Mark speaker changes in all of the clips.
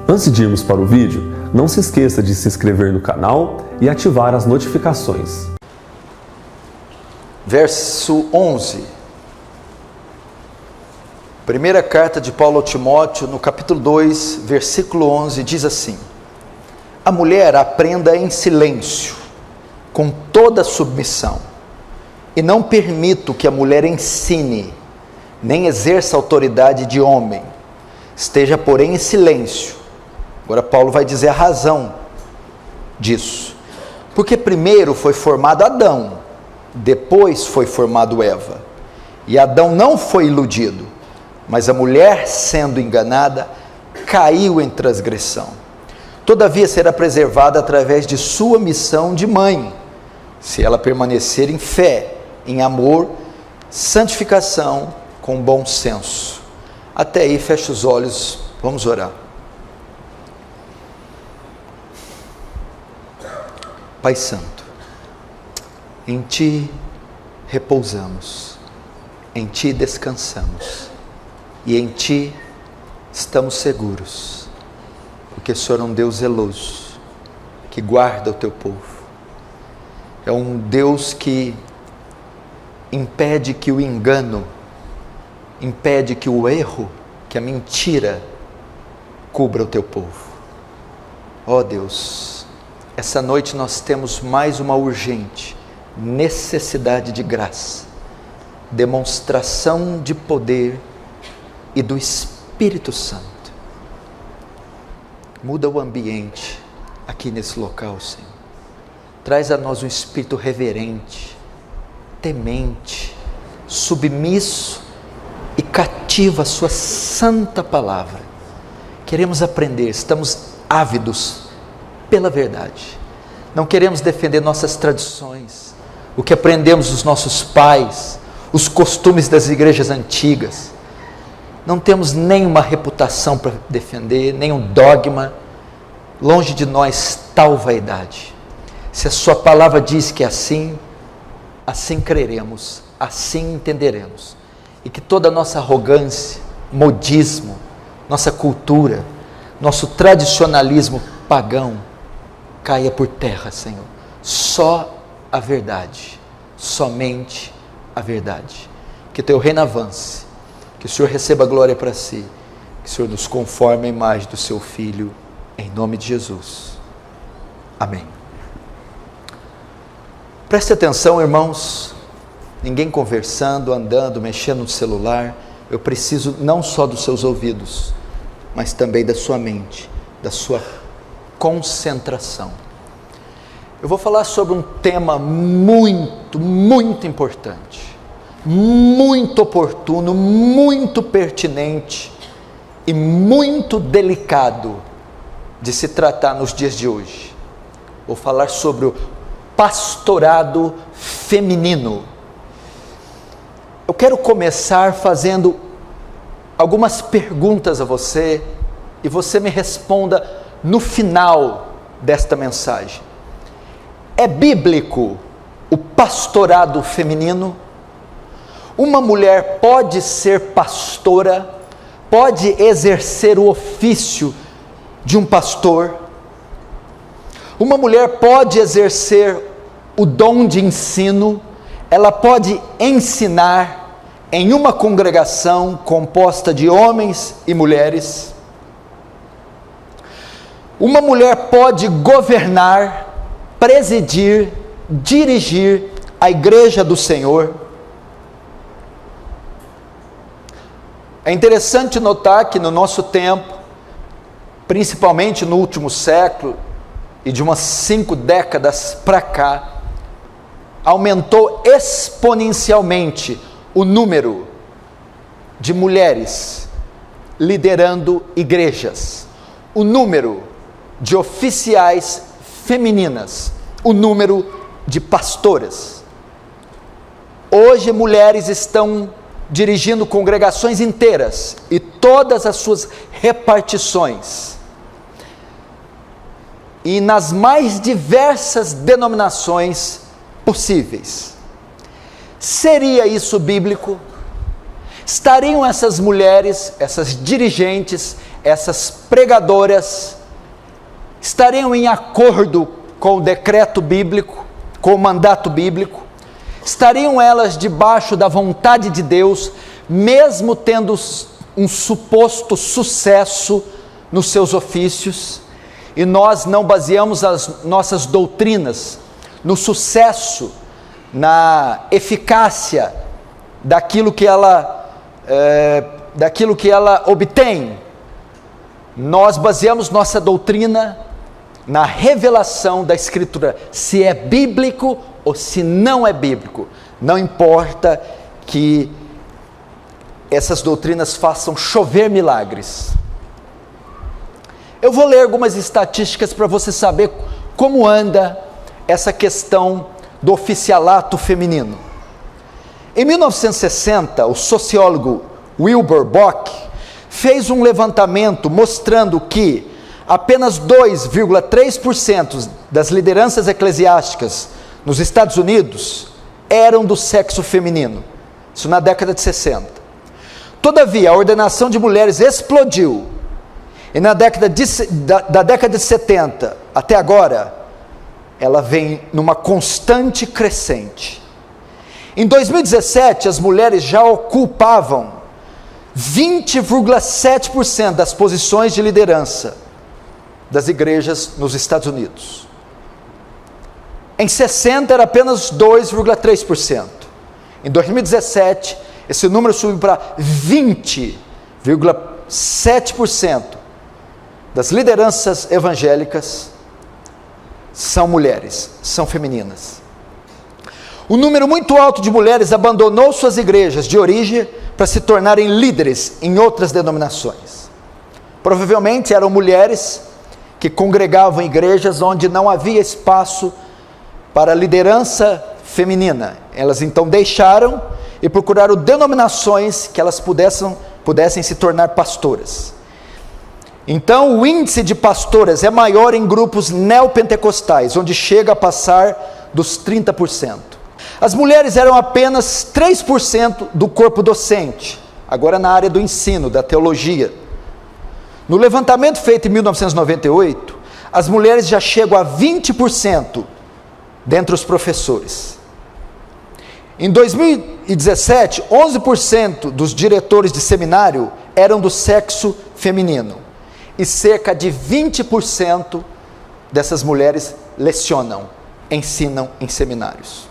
Speaker 1: Antes de irmos para o vídeo, não se esqueça de se inscrever no canal e ativar as notificações.
Speaker 2: Verso 11. Primeira carta de Paulo a Timóteo, no capítulo 2, versículo 11, diz assim: a mulher aprenda em silêncio, com toda submissão, e não permito que a mulher ensine, nem exerça autoridade de homem, esteja porém em silêncio. Agora Paulo vai dizer a razão disso. Porque primeiro foi formado Adão, depois foi formado Eva. E Adão não foi iludido, mas a mulher, sendo enganada, caiu em transgressão. Todavia será preservada através de sua missão de mãe, se ela permanecer em fé, em amor, santificação, com bom senso. Até aí, fecha os olhos, vamos orar. Pai Santo, em Ti repousamos, em Ti descansamos, e em Ti estamos seguros, porque o Senhor é um Deus zeloso, que guarda o Teu povo, é um Deus que impede que o engano, impede que o erro, que a mentira cubra o Teu povo. Ó Deus, essa noite nós temos mais uma urgente necessidade de graça, demonstração de poder e do Espírito Santo. Muda o ambiente aqui nesse local, Senhor. Traz a nós um espírito reverente, temente, submisso e cativo à Sua santa palavra. Queremos aprender, estamos ávidos pela verdade. Não queremos defender nossas tradições, o que aprendemos dos nossos pais, os costumes das igrejas antigas. Não temos nenhuma reputação para defender, nenhum dogma. Longe de nós tal vaidade. Se a Sua palavra diz que é assim, assim creremos, assim entenderemos. E que toda a nossa arrogância, modismo, nossa cultura, nosso tradicionalismo pagão caia por terra, Senhor. Só a verdade, somente a verdade. Que Teu reino avance, que o Senhor receba a glória para si, que o Senhor nos conforme à imagem do Seu Filho, em nome de Jesus. Amém. Preste atenção, irmãos, ninguém conversando, andando, mexendo no celular. Eu preciso não só dos seus ouvidos, mas também da sua mente, da sua concentração. Eu vou falar sobre um tema muito, muito importante, muito oportuno, muito pertinente e muito delicado de se tratar nos dias de hoje. Vou falar sobre o pastorado feminino. Eu quero começar fazendo algumas perguntas a você e você me responda no final desta mensagem. É bíblico o pastorado feminino? Uma mulher pode ser pastora, pode exercer o ofício de um pastor? Uma mulher pode exercer o dom de ensino, ela pode ensinar em uma congregação composta de homens e mulheres? Uma mulher pode governar, presidir, dirigir a igreja do Senhor? É interessante notar que no nosso tempo, principalmente no último século e de umas 5 décadas para cá, aumentou exponencialmente o número de mulheres liderando igrejas, o número de oficiais femininas, o número de pastoras. Hoje mulheres estão dirigindo congregações inteiras e todas as suas repartições, e nas mais diversas denominações possíveis. Seria isso bíblico? Estariam essas mulheres, essas dirigentes, essas pregadoras estariam em acordo com o decreto bíblico, com o mandato bíblico? Estariam elas debaixo da vontade de Deus, mesmo tendo um suposto sucesso nos seus ofícios? E nós não baseamos as nossas doutrinas no sucesso, na eficácia daquilo que ela obtém. Nós baseamos nossa doutrina na revelação da Escritura, se é bíblico ou se não é bíblico. Não importa que essas doutrinas façam chover milagres. Eu vou ler algumas estatísticas para você saber como anda essa questão do oficialato feminino. Em 1960, o sociólogo Wilbur Bock fez um levantamento mostrando que apenas 2,3% das lideranças eclesiásticas nos Estados Unidos eram do sexo feminino. Isso na década de 60. Todavia, a ordenação de mulheres explodiu. E da década de 70 até agora, ela vem numa constante crescente. Em 2017, as mulheres já ocupavam 20,7% das posições de liderança das igrejas nos Estados Unidos. Em 60 era apenas 2,3%. Em 2017, esse número subiu para 20,7%. Das lideranças evangélicas são mulheres, são femininas. Um número muito alto de mulheres abandonou suas igrejas de origem para se tornarem líderes em outras denominações. Provavelmente eram mulheres que congregavam em igrejas onde não havia espaço para liderança feminina. Elas então deixaram e procuraram denominações que elas pudessem se tornar pastoras. Então o índice de pastoras é maior em grupos neopentecostais, onde chega a passar dos 30%. As mulheres eram apenas 3% do corpo docente, agora na área do ensino, da teologia. No levantamento feito em 1998, as mulheres já chegam a 20% dentre os professores. Em 2017, 11% dos diretores de seminário eram do sexo feminino. E cerca de 20% dessas mulheres lecionam, ensinam em seminários.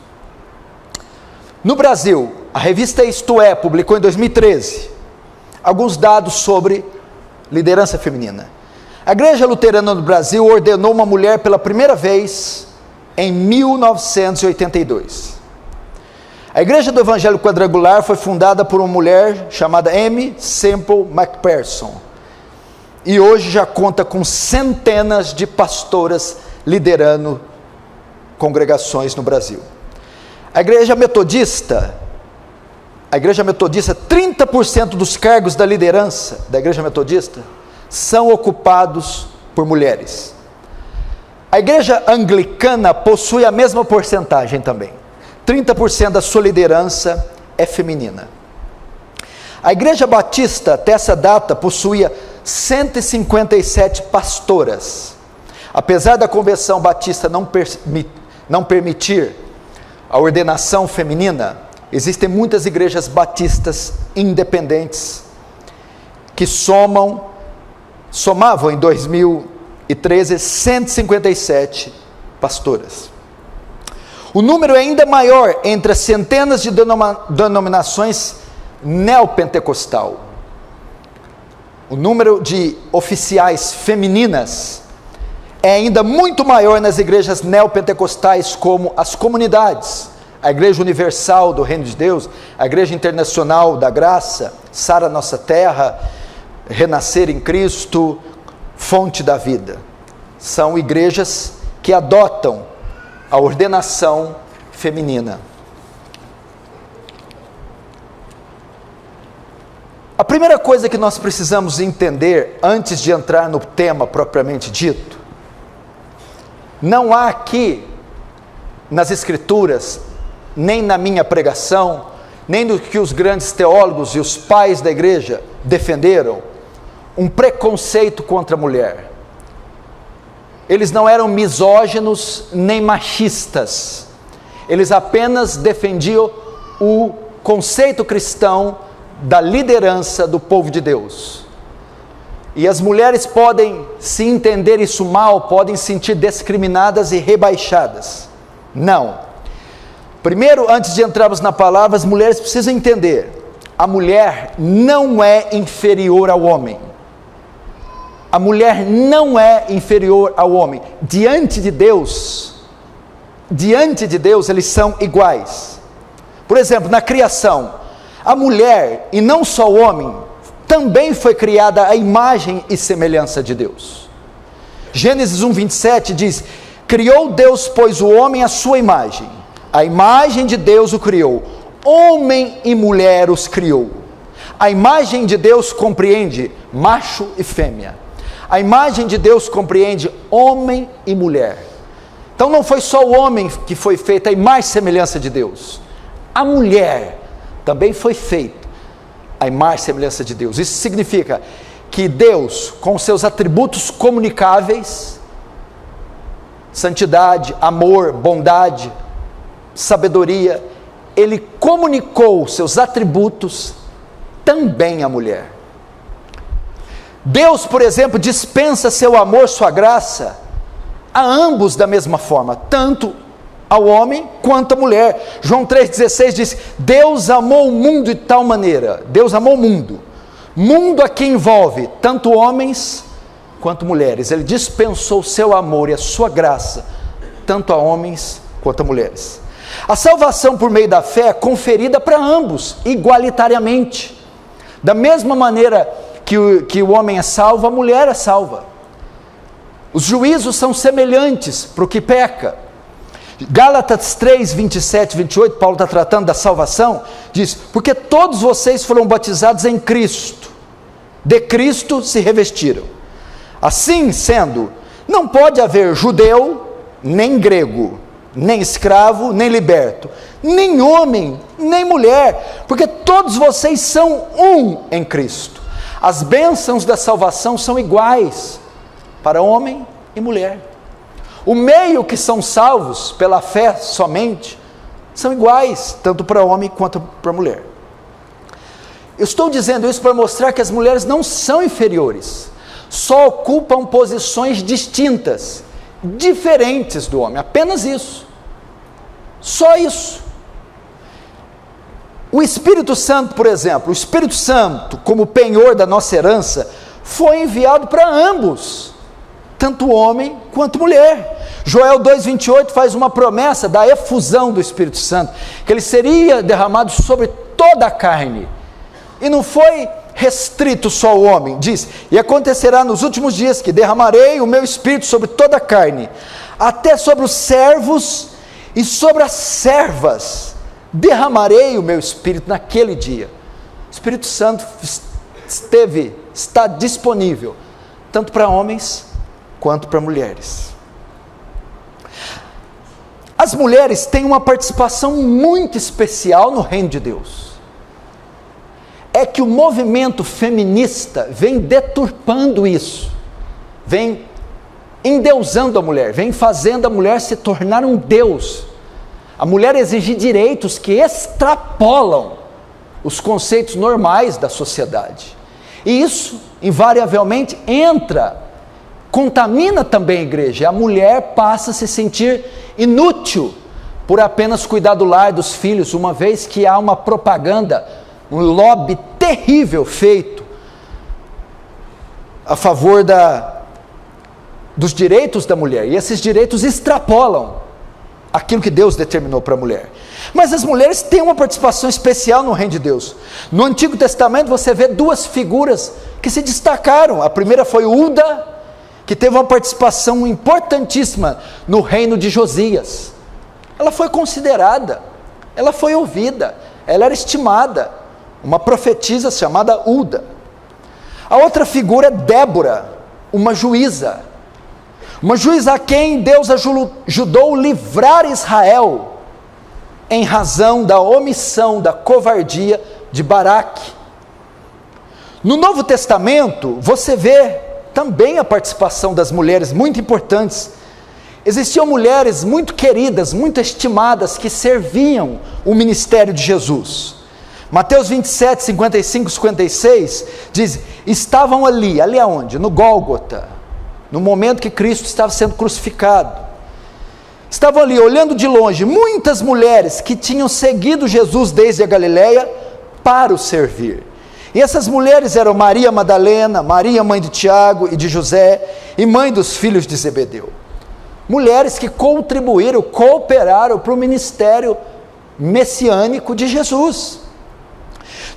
Speaker 2: No Brasil, a revista Isto É publicou em 2013 alguns dados sobre liderança feminina. A Igreja Luterana do Brasil ordenou uma mulher pela primeira vez em 1982. A Igreja do Evangelho Quadrangular foi fundada por uma mulher chamada Amy Semple McPherson. E hoje já conta com centenas de pastoras liderando congregações no Brasil. A Igreja Metodista, 30% dos cargos da liderança da Igreja Metodista são ocupados por mulheres. A Igreja Anglicana possui a mesma porcentagem também. 30% da sua liderança é feminina. A Igreja Batista, até essa data, possuía 157 pastoras. Apesar da Convenção Batista não permitir a ordenação feminina, existem muitas igrejas batistas independentes que somavam em 2013 157 pastoras. O número é ainda maior entre as centenas de denominações neopentecostal. O número de oficiais femininas é ainda muito maior nas igrejas neopentecostais, como as comunidades, a Igreja Universal do Reino de Deus, a Igreja Internacional da Graça, Sara Nossa Terra, Renascer em Cristo, Fonte da Vida. São igrejas que adotam a ordenação feminina. A primeira coisa que nós precisamos entender, antes de entrar no tema propriamente dito, não há aqui, nas Escrituras, nem na minha pregação, nem no que os grandes teólogos e os pais da igreja defenderam, um preconceito contra a mulher. Eles não eram misóginos nem machistas. Eles apenas defendiam o conceito cristão da liderança do povo de Deus. E as mulheres podem se entender isso mal, podem se sentir discriminadas e rebaixadas. Não. Primeiro, antes de entrarmos na palavra, as mulheres precisam entender: a mulher não é inferior ao homem. A mulher não é inferior ao homem. Diante de Deus, eles são iguais. Por exemplo, na criação, a mulher, e não só o homem, também foi criada à imagem e semelhança de Deus. Gênesis 1:27 diz: criou Deus, pois, o homem à sua imagem, a imagem de Deus o criou, homem e mulher os criou. A imagem de Deus compreende macho e fêmea. A imagem de Deus compreende homem e mulher. Então não foi só o homem que foi feito à imagem e semelhança de Deus, a mulher também foi feita à imagem e semelhança de Deus. Isso significa que Deus, com seus atributos comunicáveis, santidade, amor, bondade, sabedoria, Ele comunicou seus atributos também à mulher. Deus, por exemplo, dispensa seu amor, sua graça a ambos da mesma forma, tanto ao homem quanto à mulher. João 3,16 diz: Deus amou o mundo de tal maneira, Deus amou o mundo aqui envolve tanto homens quanto mulheres. Ele dispensou o seu amor e a sua graça tanto a homens quanto a mulheres. A salvação por meio da fé é conferida para ambos igualitariamente, da mesma maneira que o homem é salvo, a mulher é salva. Os juízos são semelhantes para o que peca. Gálatas 3, 27 e 28, Paulo está tratando da salvação, diz: porque todos vocês foram batizados em Cristo, de Cristo se revestiram. Assim sendo, não pode haver judeu, nem grego, nem escravo, nem liberto, nem homem, nem mulher, porque todos vocês são um em Cristo. As bênçãos da salvação são iguais para homem e mulher. O meio que são salvos pela fé somente são iguais, tanto para homem quanto para mulher. Eu estou dizendo isso para mostrar que as mulheres não são inferiores, só ocupam posições distintas, diferentes do homem, apenas isso, só isso. O Espírito Santo, por exemplo, o Espírito Santo, como penhor da nossa herança, foi enviado para ambos, tanto homem quanto mulher. Joel 2,28 faz uma promessa da efusão do Espírito Santo, que ele seria derramado sobre toda a carne, e não foi restrito só ao homem. Diz: e acontecerá nos últimos dias que derramarei o meu Espírito sobre toda a carne, até sobre os servos e sobre as servas derramarei o meu Espírito naquele dia. O Espírito Santo está disponível tanto para homens quanto para mulheres. As mulheres têm uma participação muito especial no reino de Deus. É que o movimento feminista vem deturpando isso, vem endeusando a mulher, vem fazendo a mulher se tornar um deus. A mulher exige direitos que extrapolam os conceitos normais da sociedade. E isso, invariavelmente, contamina também a igreja. A mulher passa a se sentir inútil por apenas cuidar do lar, dos filhos, uma vez que há uma propaganda, um lobby terrível feito a favor dos direitos da mulher. E esses direitos extrapolam aquilo que Deus determinou para a mulher. Mas as mulheres têm uma participação especial no reino de Deus. No Antigo Testamento você vê duas figuras que se destacaram. A primeira foi Hulda, que teve uma participação importantíssima no reino de Josias. Ela foi considerada, ela foi ouvida, ela era estimada, uma profetisa chamada Hulda. A outra figura é Débora, uma juíza a quem Deus ajudou a livrar Israel, em razão da omissão, da covardia de Baraque. No Novo Testamento, você vê também a participação das mulheres muito importantes. Existiam mulheres muito queridas, muito estimadas, que serviam o ministério de Jesus. Mateus 27, 55, 56, diz, estavam ali aonde? No Gólgota, no momento que Cristo estava sendo crucificado. Estavam ali, olhando de longe, muitas mulheres que tinham seguido Jesus desde a Galileia para o servir. E essas mulheres eram Maria Madalena, Maria mãe de Tiago e de José, e mãe dos filhos de Zebedeu. Mulheres que contribuíram, cooperaram para o ministério messiânico de Jesus.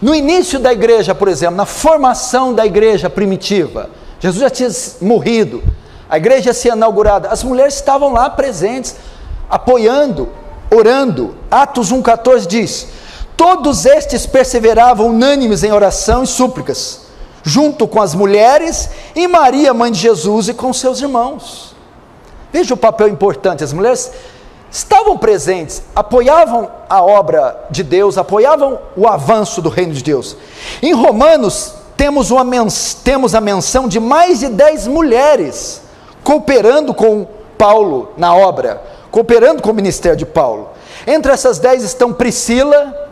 Speaker 2: No início da igreja, por exemplo, na formação da igreja primitiva, Jesus já tinha morrido, a igreja ia ser inaugurada, as mulheres estavam lá presentes, apoiando, orando. Atos 1,14 diz, todos estes perseveravam unânimes em oração e súplicas, junto com as mulheres e Maria, mãe de Jesus, e com seus irmãos. Veja o papel importante, as mulheres estavam presentes, apoiavam a obra de Deus, apoiavam o avanço do reino de Deus. Em Romanos, temos a menção de mais de 10 mulheres, cooperando com Paulo na obra, cooperando com o ministério de Paulo. Entre essas 10 estão Priscila,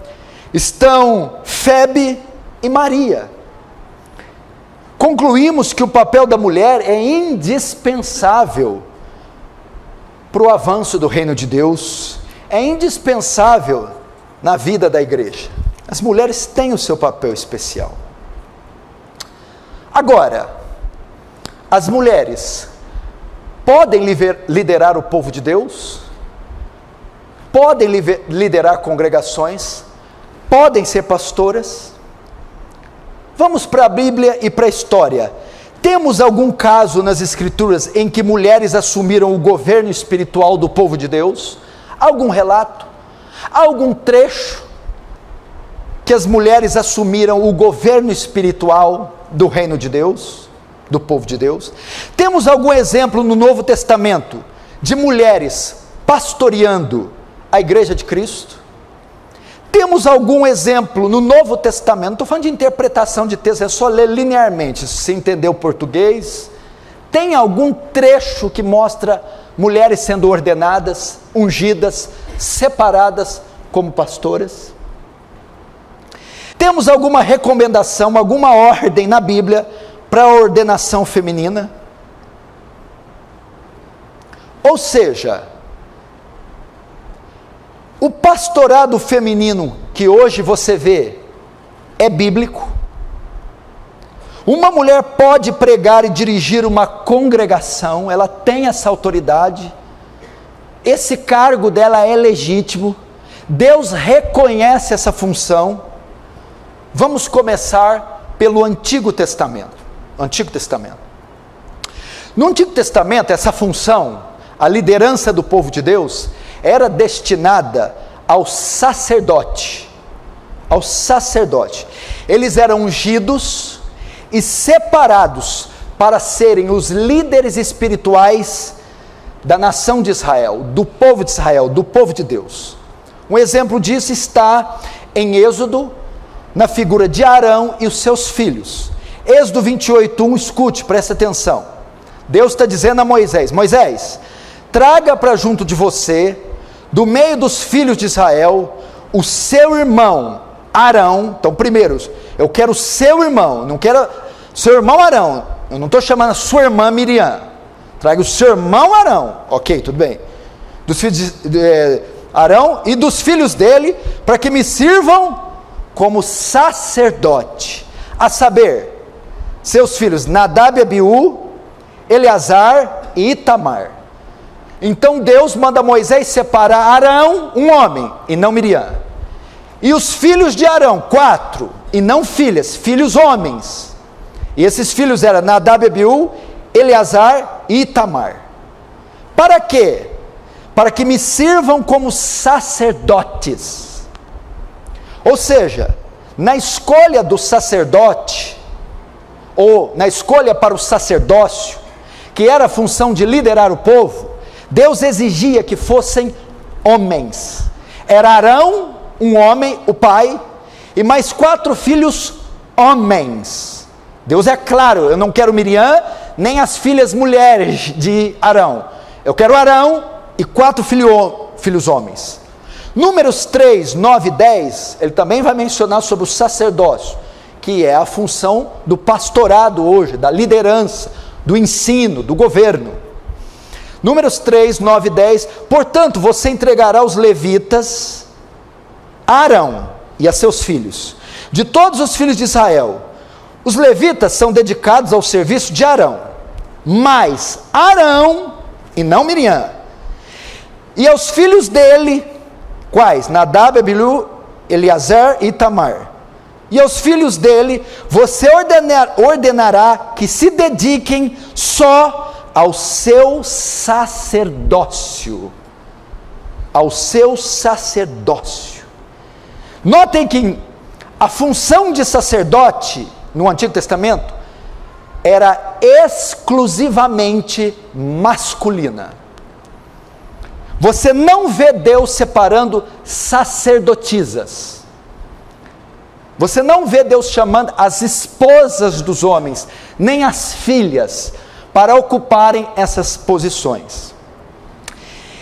Speaker 2: estão Febe e Maria. Concluímos que o papel da mulher é indispensável para o avanço do reino de Deus, é indispensável na vida da igreja. As mulheres têm o seu papel especial. Agora, as mulheres podem liderar o povo de Deus, podem liderar congregações, podem ser pastoras. Vamos para a Bíblia e para a história. Temos algum caso nas Escrituras em que mulheres assumiram o governo espiritual do povo de Deus? Algum relato? Algum trecho que as mulheres assumiram o governo espiritual do reino de Deus, do povo de Deus? Temos algum exemplo no Novo Testamento de mulheres pastoreando a igreja de Cristo? Temos algum exemplo no Novo Testamento, não estou falando de interpretação de texto, é só ler linearmente, se você entender o português. Tem algum trecho que mostra mulheres sendo ordenadas, ungidas, separadas como pastoras? Temos alguma recomendação, alguma ordem na Bíblia para a ordenação feminina? Ou seja, o pastorado feminino que hoje você vê é bíblico. Uma mulher pode pregar e dirigir uma congregação, ela tem essa autoridade, esse cargo dela é legítimo, Deus reconhece essa função. Vamos começar pelo Antigo Testamento. No Antigo Testamento, essa função, a liderança do povo de Deus, era destinada ao sacerdote. Eles eram ungidos e separados para serem os líderes espirituais da nação de Israel, do povo de Israel, do povo de Deus. Um exemplo disso está em Êxodo, na figura de Arão e os seus filhos. Êxodo 28:1, escute, preste atenção. Deus está dizendo a Moisés: Moisés, traga para junto de você, do meio dos filhos de Israel, o seu irmão Arão. Então, primeiro, eu quero o seu irmão, não quero seu irmão Arão, eu não estou chamando a sua irmã Miriam, traga o seu irmão Arão, ok, tudo bem, dos filhos de Arão e dos filhos dele, para que me sirvam como sacerdote, a saber, seus filhos Nadab e Abiú, Eleazar e Itamar. Então Deus manda Moisés separar Arão, um homem, e não Miriam, e os filhos de Arão, 4, e não filhas, filhos homens, e esses filhos eram Nadab e Abiú, Eleazar e Itamar. Para quê? Para que me sirvam como sacerdotes. Ou seja, na escolha do sacerdote, ou na escolha para o sacerdócio, que era a função de liderar o povo, Deus exigia que fossem homens. Era Arão, um homem, o pai, e mais 4 filhos homens. Deus é claro, eu não quero Miriam, nem as filhas mulheres de Arão. Eu quero Arão e 4 filhos homens. Números 3, 9 e 10, ele também vai mencionar sobre o sacerdócio, que é a função do pastorado hoje, da liderança, do ensino, do governo. Números 3, 9 e 10, portanto, você entregará os levitas a Arão e a seus filhos, de todos os filhos de Israel. Os levitas são dedicados ao serviço de Arão, mas Arão, e não Miriam, e aos filhos dele, quais? Nadab, Abiú, Eleazar e Itamar. E aos filhos dele, você ordenará que se dediquem só ao seu sacerdócio. Ao seu sacerdócio. Notem que a função de sacerdote no Antigo Testamento era exclusivamente masculina. Você não vê Deus separando sacerdotisas. Você não vê Deus chamando as esposas dos homens, nem as filhas, para ocuparem essas posições.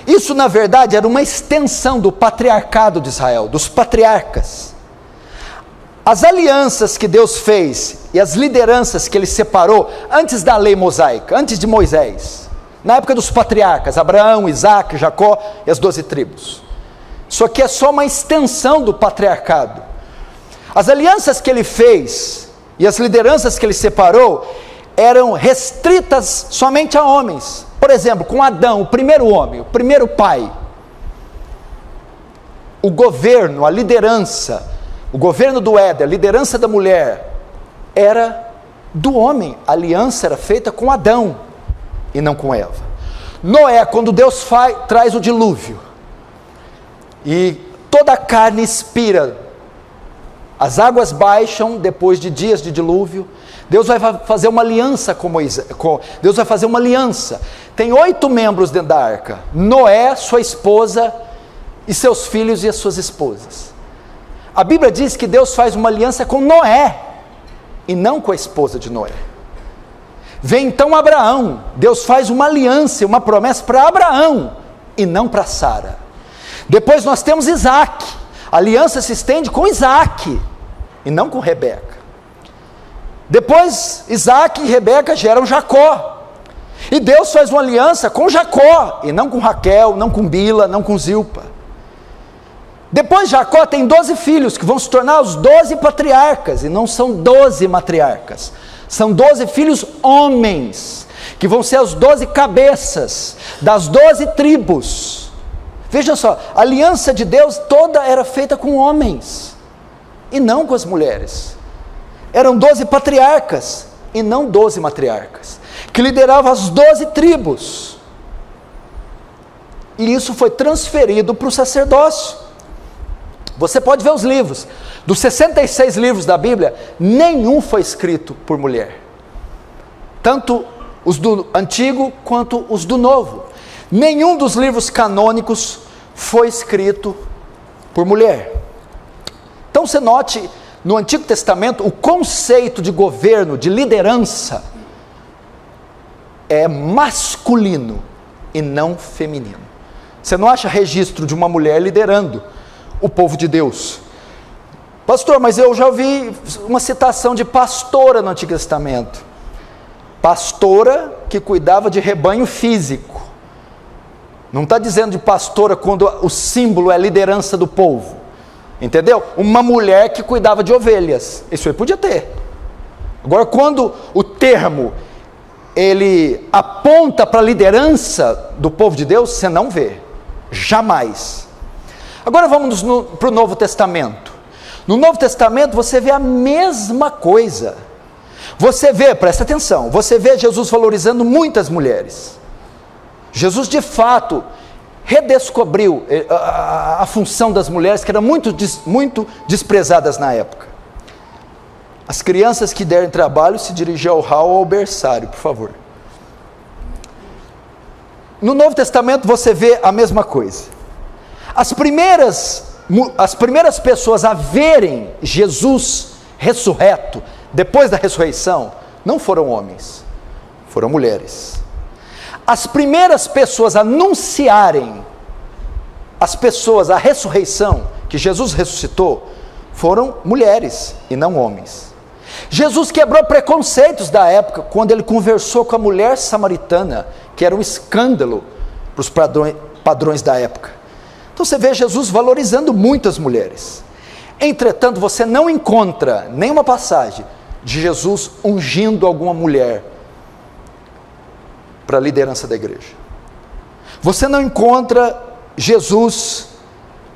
Speaker 2: Isso, na verdade, era uma extensão do patriarcado de Israel, dos patriarcas. As alianças que Deus fez e as lideranças que Ele separou antes da lei mosaica, antes de Moisés, na época dos patriarcas, Abraão, Isaac, Jacó e as 12 tribos. Isso aqui é só uma extensão do patriarcado. As alianças que Ele fez e as lideranças que Ele separou eram restritas somente a homens. Por exemplo, com Adão, o primeiro homem, o primeiro pai. O governo, a liderança, o governo do Éden, a liderança da mulher, era do homem. A aliança era feita com Adão e não com Eva. Noé, quando Deus traz o dilúvio, e toda a carne expira, as águas baixam depois de dias de dilúvio, Deus vai fazer uma aliança com Moisés, Deus vai fazer uma aliança. Tem 8 membros dentro da arca: Noé, sua esposa, e seus filhos e as suas esposas. A Bíblia diz que Deus faz uma aliança com Noé, e não com a esposa de Noé. Vem então Abraão, Deus faz uma aliança, uma promessa para Abraão, e não para Sara. Depois nós temos Isaac, a aliança se estende com Isaac, e não com Rebeca. Depois Isaac e Rebeca geram Jacó, e Deus faz uma aliança com Jacó, e não com Raquel, não com Bila, não com Zilpa. Depois Jacó tem 12 filhos, que vão se tornar os 12 patriarcas, e não são 12 matriarcas, são 12 filhos homens, que vão ser as 12 cabeças, das 12 tribos. Veja só, a aliança de Deus toda era feita com homens, e não com as mulheres. Eram 12 patriarcas, e não 12 matriarcas, que lideravam as 12 tribos, e isso foi transferido para o sacerdócio. Você pode ver os livros, dos 66 livros da Bíblia, nenhum foi escrito por mulher, tanto os do Antigo quanto os do Novo. Nenhum dos livros canônicos foi escrito por mulher. Então você note, no Antigo Testamento, o conceito de governo, de liderança, é masculino e não feminino. Você não acha registro de uma mulher liderando o povo de Deus. Pastor, mas eu já ouvi uma citação de pastora no Antigo Testamento. Pastora que cuidava de rebanho físico. Não está dizendo de pastora quando o símbolo é a liderança do povo. Entendeu? Uma mulher que cuidava de ovelhas. Isso aí podia ter. Agora, quando o termo ele aponta para a liderança do povo de Deus, você não vê. Jamais. Agora vamos para o Novo Testamento. No Novo Testamento você vê a mesma coisa. Você vê, presta atenção, você vê Jesus valorizando muitas mulheres. Jesus de fato redescobriu a função das mulheres, que eram muito desprezadas na época. As crianças que derem trabalho se dirigem ao hall ou ao berçário, por favor. No Novo Testamento você vê a mesma coisa. As primeiras pessoas a verem Jesus ressurreto depois da ressurreição, não foram homens, foram mulheres. As primeiras pessoas a anunciarem as pessoas a ressurreição, que Jesus ressuscitou, foram mulheres e não homens. Jesus quebrou preconceitos da época, quando ele conversou com a mulher samaritana, que era um escândalo para os padrões da época. Então você vê Jesus valorizando muito as mulheres. Entretanto, você não encontra nenhuma passagem de Jesus ungindo alguma mulher para a liderança da igreja. Você não encontra Jesus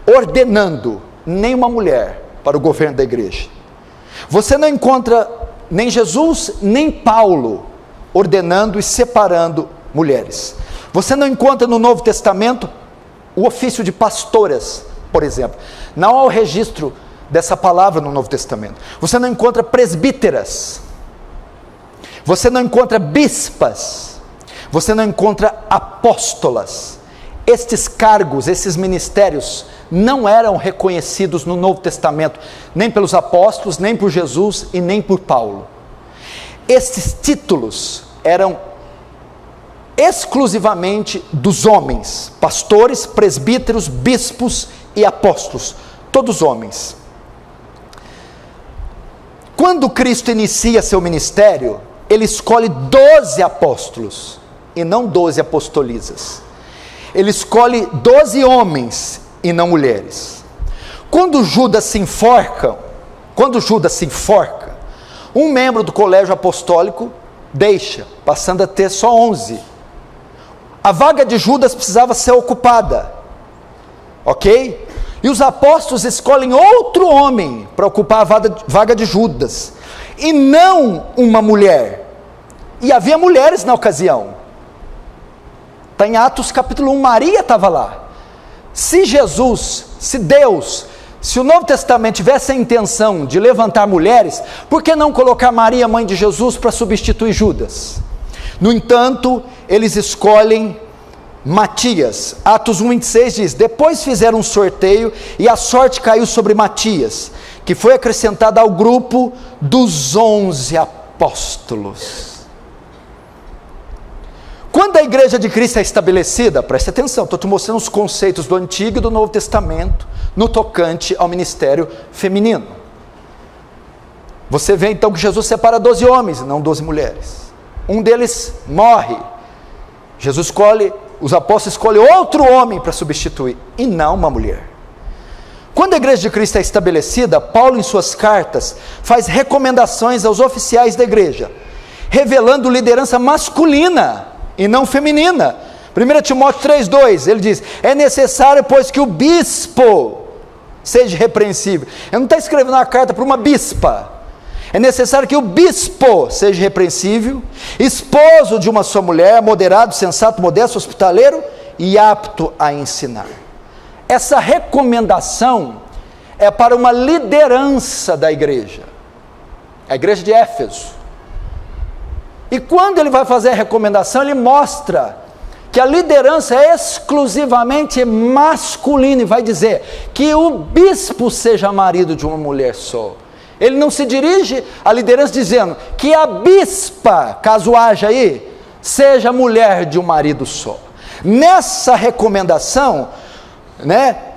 Speaker 2: ordenando nenhuma mulher para o governo da igreja. Você não encontra nem Jesus, nem Paulo ordenando e separando mulheres. Você não encontra no Novo Testamento o ofício de pastoras, por exemplo. Não há o registro dessa palavra no Novo Testamento. Você não encontra presbíteras. Você não encontra bispas. Você não encontra apóstolas. Estes cargos, esses ministérios, não eram reconhecidos no Novo Testamento, nem pelos apóstolos, nem por Jesus e nem por Paulo. Estes títulos eram exclusivamente dos homens, pastores, presbíteros, bispos e apóstolos, todos homens. Quando Cristo inicia seu ministério, ele escolhe 12 apóstolos, e não 12 apostolisas. Ele escolhe 12 homens, e não mulheres. Quando Judas se enforca, um membro do colégio apostólico deixa, passando a ter só 11. A vaga de Judas precisava ser ocupada, ok? E os apóstolos escolhem outro homem para ocupar a vaga de Judas, e não uma mulher. E havia mulheres na ocasião. Está em Atos capítulo 1, Maria estava lá. Se Deus, se o Novo Testamento tivesse a intenção de levantar mulheres, por que não colocar Maria, mãe de Jesus, para substituir Judas? No entanto, eles escolhem Matias. Atos 1,26 diz: depois fizeram um sorteio e a sorte caiu sobre Matias, que foi acrescentado ao grupo dos 11 apóstolos. Quando a igreja de Cristo é estabelecida, preste atenção, estou te mostrando os conceitos do Antigo e do Novo Testamento, no tocante ao ministério feminino. Você vê então que Jesus separa 12 homens, não 12 mulheres. Um deles morre. Jesus escolhe, os apóstolos escolhem outro homem para substituir, e não uma mulher. Quando a igreja de Cristo é estabelecida, Paulo em suas cartas faz recomendações aos oficiais da igreja, revelando liderança masculina e não feminina. 1 Timóteo 3,2, ele diz: é necessário, pois, que o bispo seja repreensível. Ele não está escrevendo uma carta para uma bispa. É necessário que o bispo seja repreensível, esposo de uma só mulher, moderado, sensato, modesto, hospitaleiro e apto a ensinar. Essa recomendação é para uma liderança da igreja, a igreja de Éfeso. E quando ele vai fazer a recomendação, ele mostra que a liderança é exclusivamente masculina, e vai dizer que o bispo seja marido de uma mulher só. Ele não se dirige à liderança dizendo que a bispa, caso haja aí, seja mulher de um marido só. Nessa recomendação,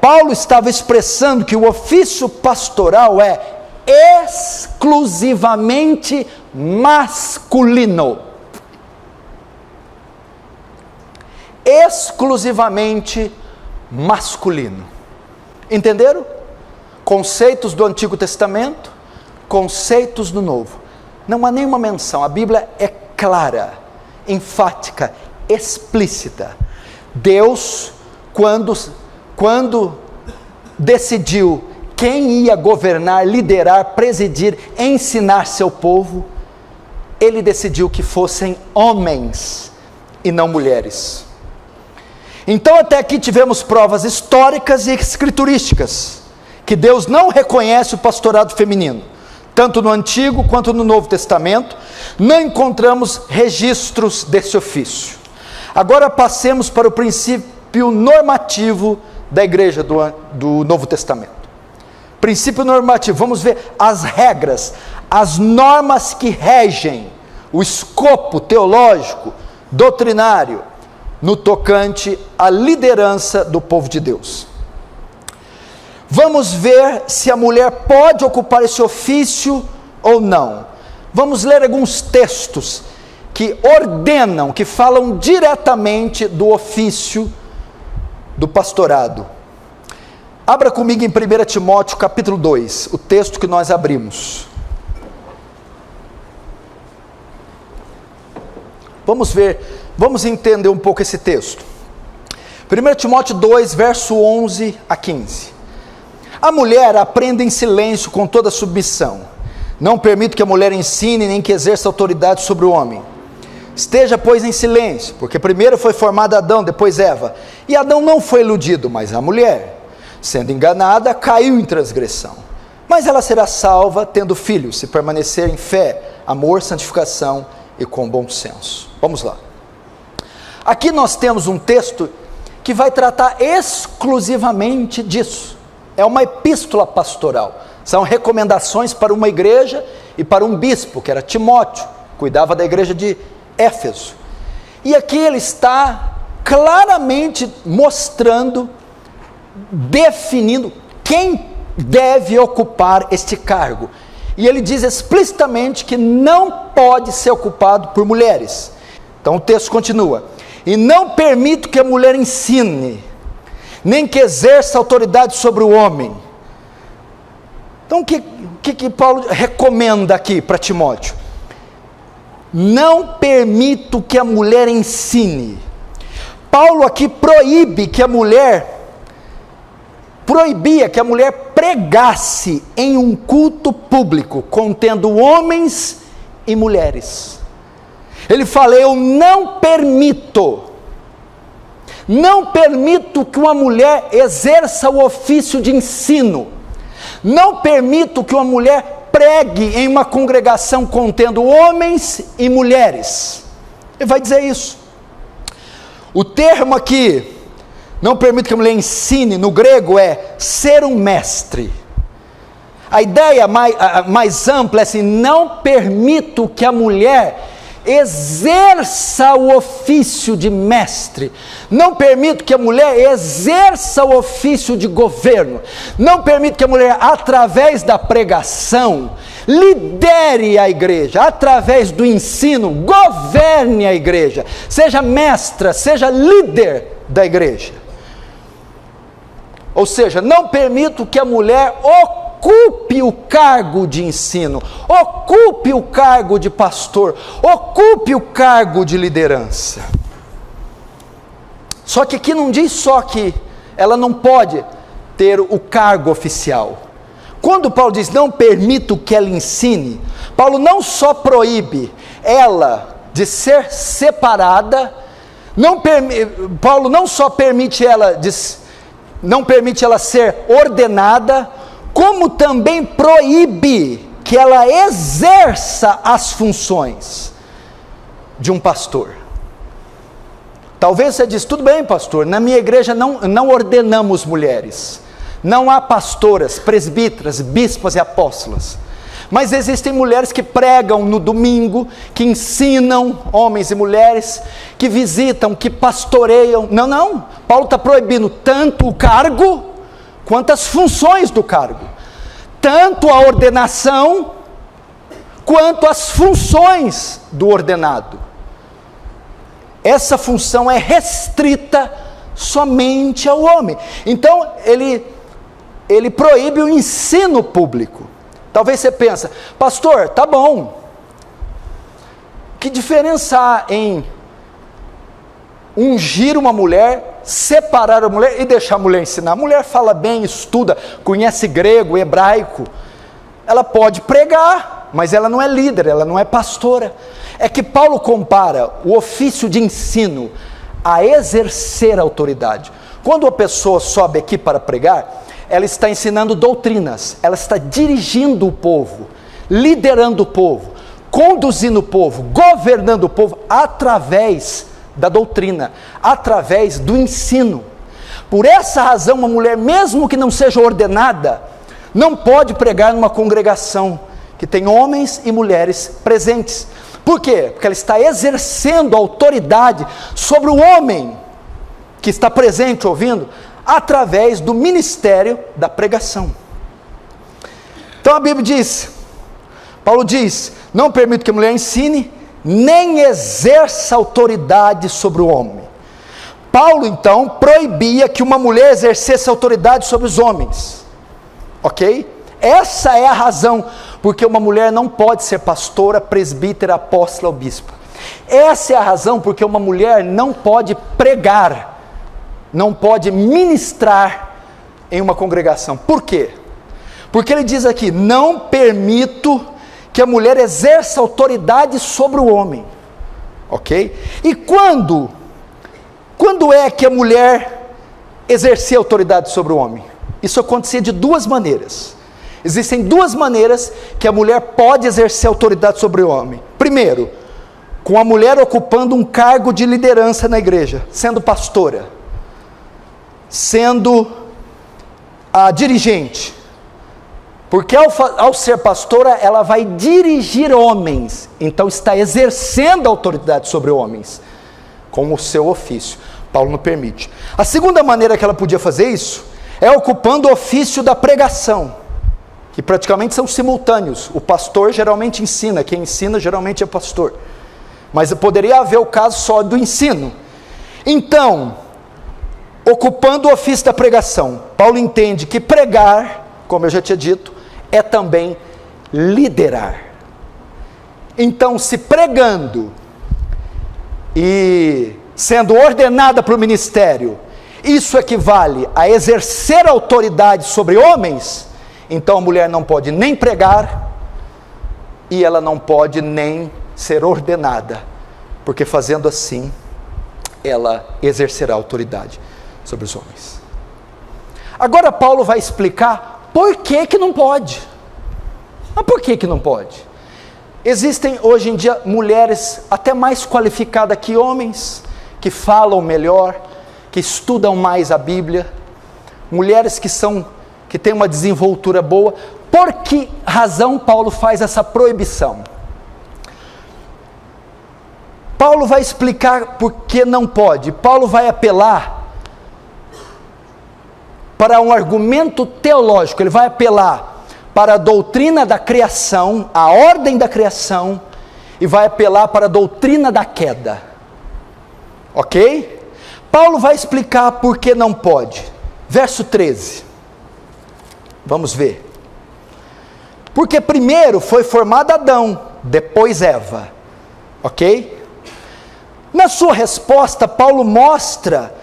Speaker 2: Paulo estava expressando que o ofício pastoral é exclusivamente masculino. Exclusivamente masculino. Entenderam? Conceitos do Antigo Testamento, conceitos do Novo. Não há nenhuma menção, a Bíblia é clara, enfática, explícita. Deus, quando decidiu quem ia governar, liderar, presidir, ensinar seu povo, ele decidiu que fossem homens e não mulheres. Então até aqui tivemos provas históricas e escriturísticas que Deus não reconhece o pastorado feminino. Tanto no Antigo quanto no Novo Testamento, não encontramos registros desse ofício. Agora passemos para o princípio normativo da igreja do Novo Testamento. Princípio normativo, vamos ver as regras, as normas que regem o escopo teológico, doutrinário, no tocante à liderança do povo de Deus. Vamos ver se a mulher pode ocupar esse ofício ou não. Vamos ler alguns textos que ordenam, que falam diretamente do ofício do pastorado. Abra comigo em 1 Timóteo capítulo 2, o texto que nós abrimos. Vamos ver, vamos entender um pouco esse texto. 1 Timóteo 2, verso 11 a 15. A mulher aprenda em silêncio com toda submissão. Não permito que a mulher ensine, nem que exerça autoridade sobre o homem. Esteja, pois, em silêncio, porque primeiro foi formado Adão, depois Eva. E Adão não foi iludido, mas a mulher, sendo enganada, caiu em transgressão. Mas ela será salva, tendo filhos, se permanecer em fé, amor, santificação e com bom senso. Vamos lá. Aqui nós temos um texto que vai tratar exclusivamente disso. É uma epístola pastoral. São recomendações para uma igreja e para um bispo, que era Timóteo, cuidava da igreja de Éfeso. E aqui ele está claramente mostrando, definindo quem deve ocupar este cargo. E ele diz explicitamente que não pode ser ocupado por mulheres. Então o texto continua: e não permito que a mulher ensine, nem que exerça autoridade sobre o homem. Então o que Paulo recomenda aqui para Timóteo? Não permito que a mulher ensine. Paulo aqui proibia que a mulher pregasse em um culto público, contendo homens e mulheres. Ele fala: eu não permito que uma mulher exerça o ofício de ensino, não permito que uma mulher pregue em uma congregação contendo homens e mulheres. Ele vai dizer isso. O termo aqui, não permito que a mulher ensine, no grego é ser um mestre. A ideia mais ampla é assim: não permito que a mulher exerça o ofício de mestre, não permito que a mulher exerça o ofício de governo, não permito que a mulher, através da pregação, lidere a igreja, através do ensino, governe a igreja, seja mestra, seja líder da igreja. Ou seja, não permito que a mulher ocupe o cargo de ensino, ocupe o cargo de pastor, ocupe o cargo de liderança. Só que aqui não diz só que ela não pode ter o cargo oficial. Quando Paulo diz não permito que ela ensine, Paulo não só proíbe ela de ser separada, Paulo não só permite ela ser ordenada, como também proíbe que ela exerça as funções de um pastor. Talvez você diz: tudo bem, pastor, na minha igreja não ordenamos mulheres, não há pastoras, presbíteras, bispas e apóstolas, mas existem mulheres que pregam no domingo, que ensinam, homens e mulheres, que visitam, que pastoreiam. Não, Paulo está proibindo tanto o cargo, quanto as funções do cargo, tanto a ordenação, quanto as funções do ordenado. Essa função é restrita somente ao homem. Então ele proíbe o ensino público. Talvez você pense: pastor, tá bom, que diferença há em ungir uma mulher, separar a mulher e deixar a mulher ensinar? A mulher fala bem, estuda, conhece grego, hebraico, ela pode pregar, mas ela não é líder, ela não é pastora. É que Paulo compara o ofício de ensino a exercer a autoridade. Quando a pessoa sobe aqui para pregar, ela está ensinando doutrinas, ela está dirigindo o povo, liderando o povo, conduzindo o povo, governando o povo através da doutrina, através do ensino. Por essa razão, uma mulher, mesmo que não seja ordenada, não pode pregar numa congregação que tem homens e mulheres presentes. Por quê? Porque ela está exercendo autoridade sobre o homem que está presente ouvindo, através do ministério da pregação. Então a Bíblia diz, Paulo diz, não permito que a mulher ensine, nem exerça autoridade sobre o homem. Paulo então proibia que uma mulher exercesse autoridade sobre os homens, ok? Essa é a razão porque uma mulher não pode ser pastora, presbítera, apóstola ou bispa. Essa é a razão porque uma mulher não pode pregar, não pode ministrar em uma congregação. Por quê? Porque ele diz aqui, não permito que a mulher exerça autoridade sobre o homem, ok? E quando é que a mulher exercia autoridade sobre o homem? Isso acontecia de duas maneiras. Existem duas maneiras que a mulher pode exercer autoridade sobre o homem. Primeiro, com a mulher ocupando um cargo de liderança na igreja, sendo pastora, sendo a dirigente, porque ao ser pastora, ela vai dirigir homens, então está exercendo autoridade sobre homens, com o seu ofício. Paulo não permite. A segunda maneira que ela podia fazer isso, é ocupando o ofício da pregação, que praticamente são simultâneos. O pastor geralmente ensina, quem ensina geralmente é pastor, mas poderia haver o caso só do ensino. Então, ocupando o ofício da pregação, Paulo entende que pregar, como eu já tinha dito, é também liderar. Então, se pregando e sendo ordenada para o ministério, isso equivale a exercer autoridade sobre homens, então a mulher não pode nem pregar e ela não pode nem ser ordenada, porque fazendo assim, ela exercerá autoridade sobre os homens. Agora Paulo vai explicar por que não pode. Mas por que não pode? Existem hoje em dia mulheres até mais qualificadas que homens, que falam melhor, que estudam mais a Bíblia, mulheres que têm uma desenvoltura boa. Por que razão Paulo faz essa proibição? Paulo vai explicar por que não pode. Paulo vai apelar para um argumento teológico, ele vai apelar para a doutrina da criação, a ordem da criação, e vai apelar para a doutrina da queda, ok? Paulo vai explicar por que não pode, verso 13, vamos ver. Porque primeiro foi formado Adão, depois Eva, ok? Na sua resposta, Paulo mostra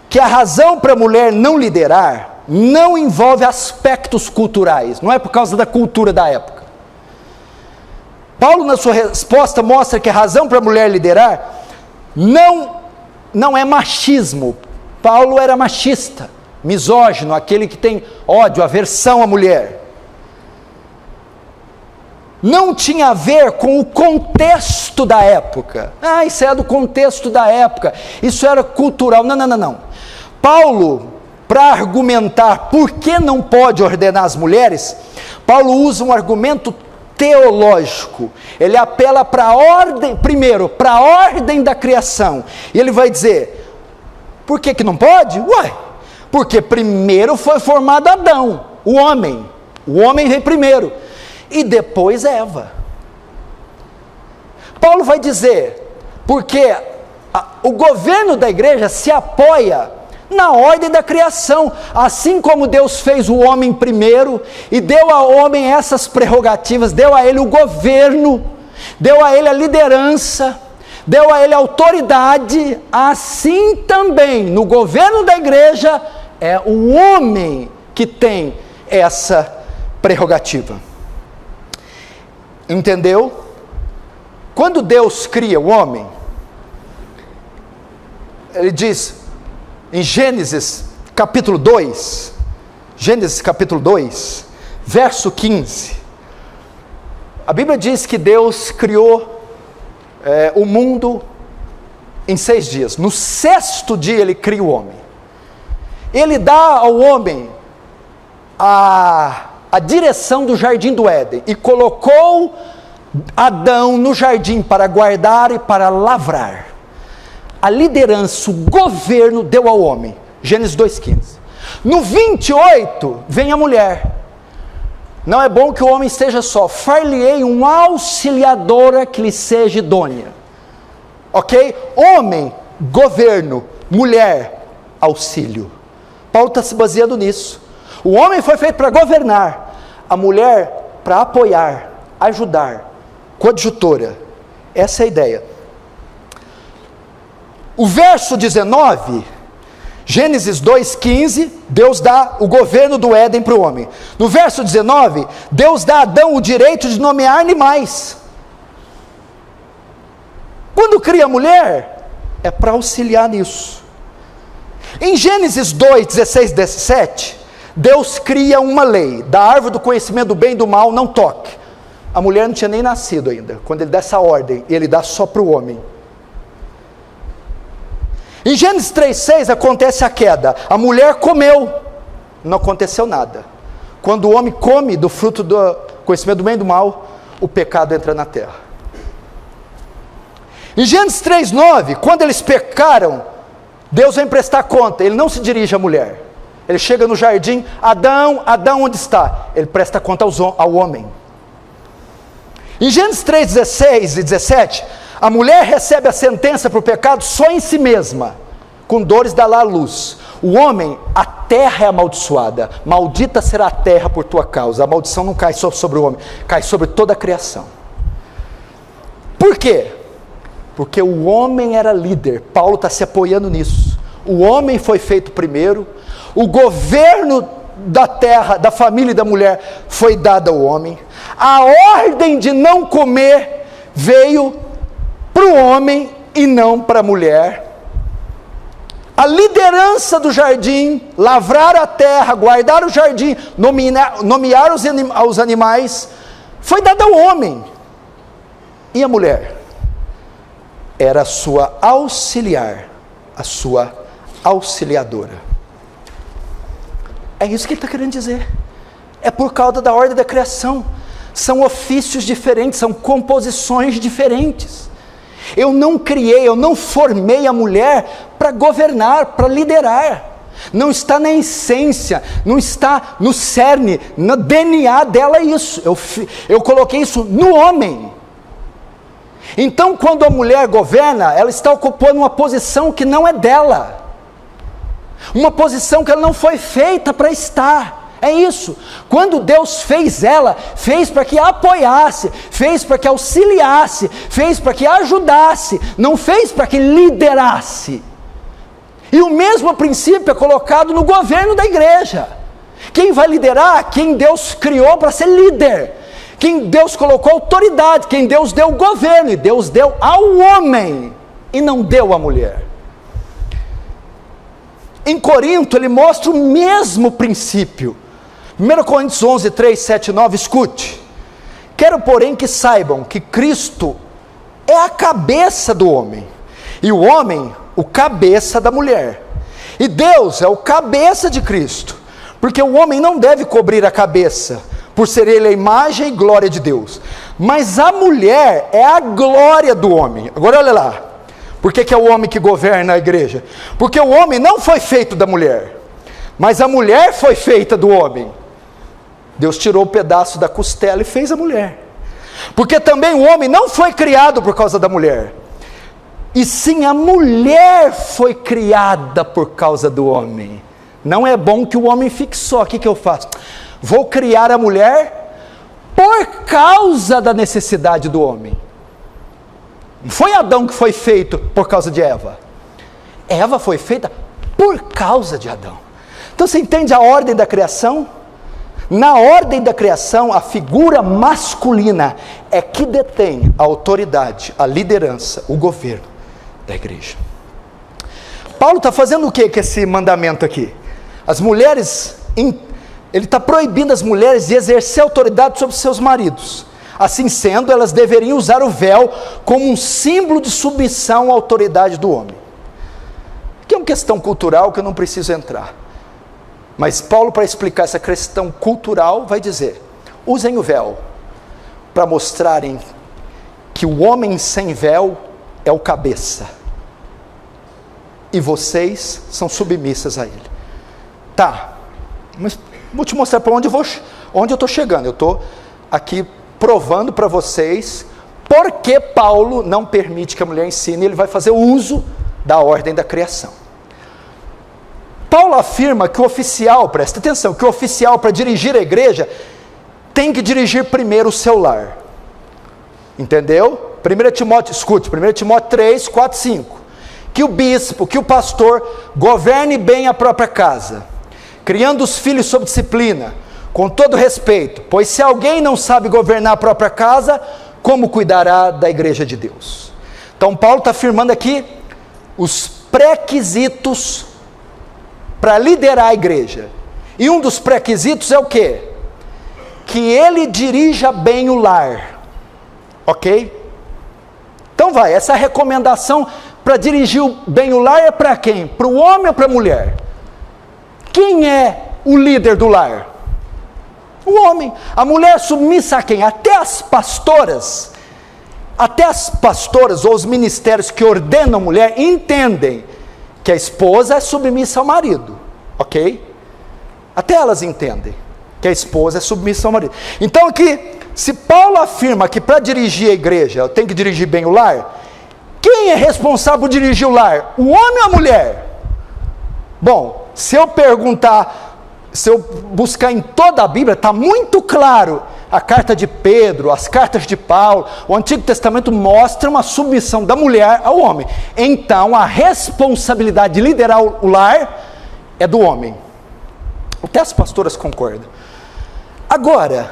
Speaker 2: que a razão para a mulher não liderar não envolve aspectos culturais, não é por causa da cultura da época. Paulo, na sua resposta, mostra que a razão para a mulher liderar não é machismo. Paulo era machista, misógino, aquele que tem ódio, aversão à mulher. Não tinha a ver com o contexto da época. Isso é do contexto da época, isso era cultural. Não. Paulo, para argumentar por que não pode ordenar as mulheres, Paulo usa um argumento teológico. Ele apela para a ordem, primeiro, para a ordem da criação. E ele vai dizer, por que não pode? Porque primeiro foi formado Adão, o homem veio primeiro, e depois Eva. Paulo vai dizer, porque o governo da igreja se apoia na ordem da criação, assim como Deus fez o homem primeiro, e deu ao homem essas prerrogativas, deu a ele o governo, deu a ele a liderança, deu a ele a autoridade, assim também, no governo da igreja, é o homem que tem essa prerrogativa. Entendeu? Quando Deus cria o homem, ele diz, em Gênesis capítulo 2, verso 15, a Bíblia diz que Deus criou o mundo em 6 dias, no 6º dia ele cria o homem, ele dá ao homem a a direção do jardim do Éden e colocou Adão no jardim para guardar e para lavrar, a liderança, o governo deu ao homem. Gênesis 2,15. No 28 vem a mulher. Não é bom que o homem esteja só, far-lhe-ei uma auxiliadora que lhe seja idônea. Ok? Homem, governo, mulher, auxílio. Paulo está se baseando nisso. O homem foi feito para governar, a mulher para apoiar, ajudar, coadjutora. Essa é a ideia. O verso 19, Gênesis 2,15, Deus dá o governo do Éden para o homem. No verso 19, Deus dá a Adão o direito de nomear animais. Quando cria a mulher, é para auxiliar nisso. Em Gênesis 2, 16, 17, Deus cria uma lei, da árvore do conhecimento do bem e do mal, não toque. A mulher não tinha nem nascido ainda, quando ele dá essa ordem, ele dá só para o homem. Em Gênesis 3,6 acontece a queda, a mulher comeu, não aconteceu nada. Quando o homem come do fruto do conhecimento do bem e do mal, o pecado entra na terra. Em Gênesis 3,9, quando eles pecaram, Deus vem prestar conta, ele não se dirige à mulher, ele chega no jardim, Adão, Adão onde está? Ele presta conta ao homem. Em Gênesis 3,16 e 17, a mulher recebe a sentença para o pecado só em si mesma, com dores dá lá a luz. O homem, a terra é amaldiçoada, maldita será a terra por tua causa. A maldição não cai só sobre o homem, cai sobre toda a criação. Por quê? Porque o homem era líder. Paulo está se apoiando nisso. O homem foi feito primeiro, o governo da terra, da família e da mulher foi dado ao homem, a ordem de não comer veio para o homem e não para a mulher. A liderança do jardim, lavrar a terra, guardar o jardim, nomear os animais, foi dada ao homem. E a mulher? Era a sua auxiliar, a sua auxiliadora. É isso que ele está querendo dizer. É por causa da ordem da criação. São ofícios diferentes, são composições diferentes. Eu não criei, eu não formei a mulher para governar, para liderar. Não está na essência, não está no cerne, no DNA dela isso. Eu coloquei isso no homem. Então, quando a mulher governa, ela está ocupando uma posição que não é dela. Uma posição que ela não foi feita para estar. É isso. Quando Deus fez ela, fez para que apoiasse, fez para que auxiliasse, fez para que ajudasse, não fez para que liderasse. E o mesmo princípio é colocado no governo da igreja. Quem vai liderar? Quem Deus criou para ser líder. Quem Deus colocou autoridade, quem Deus deu o governo, e Deus deu ao homem, e não deu à mulher. Em Corinto, ele mostra o mesmo princípio. 1 Coríntios 11, 3, 7, 9, escute. Quero, porém, que saibam que Cristo é a cabeça do homem, e o homem, o cabeça da mulher. E Deus é o cabeça de Cristo, porque o homem não deve cobrir a cabeça, por ser ele a imagem e glória de Deus. Mas a mulher é a glória do homem. Agora olha lá. Por que é o homem que governa a igreja? Porque o homem não foi feito da mulher, mas a mulher foi feita do homem. Deus tirou o pedaço da costela e fez a mulher. Porque também o homem não foi criado por causa da mulher, e sim a mulher foi criada por causa do homem. Não é bom que o homem fique só. O que eu faço? Vou criar a mulher por causa da necessidade do homem. Não foi Adão que foi feito por causa de Eva. Eva foi feita por causa de Adão. Então você entende a ordem da criação? Na ordem da criação, a figura masculina é que detém a autoridade, a liderança, o governo da igreja. Paulo está fazendo o que com esse mandamento aqui? As mulheres, ele está proibindo as mulheres de exercer autoridade sobre seus maridos. Assim sendo, elas deveriam usar o véu como um símbolo de submissão à autoridade do homem. Que é uma questão cultural que eu não preciso entrar. Mas Paulo, para explicar essa questão cultural, vai dizer: usem o véu para mostrarem que o homem sem véu é o cabeça, e vocês são submissas a ele. Tá, mas vou te mostrar para onde eu estou chegando. Eu estou aqui provando para vocês porque Paulo não permite que a mulher ensine. Ele vai fazer uso da ordem da criação. Paulo afirma que o oficial, presta atenção, que o oficial, para dirigir a igreja, tem que dirigir primeiro o seu lar. Entendeu? 1 Timóteo, escute, 1 Timóteo 3, 4, 5. Que o bispo, que o pastor governe bem a própria casa, criando os filhos sob disciplina, com todo respeito, pois se alguém não sabe governar a própria casa, como cuidará da igreja de Deus? Então Paulo está afirmando aqui os pré-requisitos para liderar a igreja, e um dos pré-requisitos é o quê? Que ele dirija bem o lar, ok? Então vai, essa recomendação para dirigir bem o lar é para quem? Para o homem ou para a mulher? Quem é o líder do lar? O homem. A mulher submissa a quem? Até as pastoras ou os ministérios que ordenam a mulher entendem que a esposa é submissa ao marido, ok? Até elas entendem que a esposa é submissa ao marido. Então aqui, se Paulo afirma que para dirigir a igreja eu tenho que dirigir bem o lar, quem é responsável por dirigir o lar? O homem ou a mulher? Bom, se eu buscar em toda a Bíblia, está muito claro. A carta de Pedro, as cartas de Paulo, o Antigo Testamento mostra uma submissão da mulher ao homem. Então a responsabilidade de liderar o lar é do homem. Até as pastoras concordam. Agora,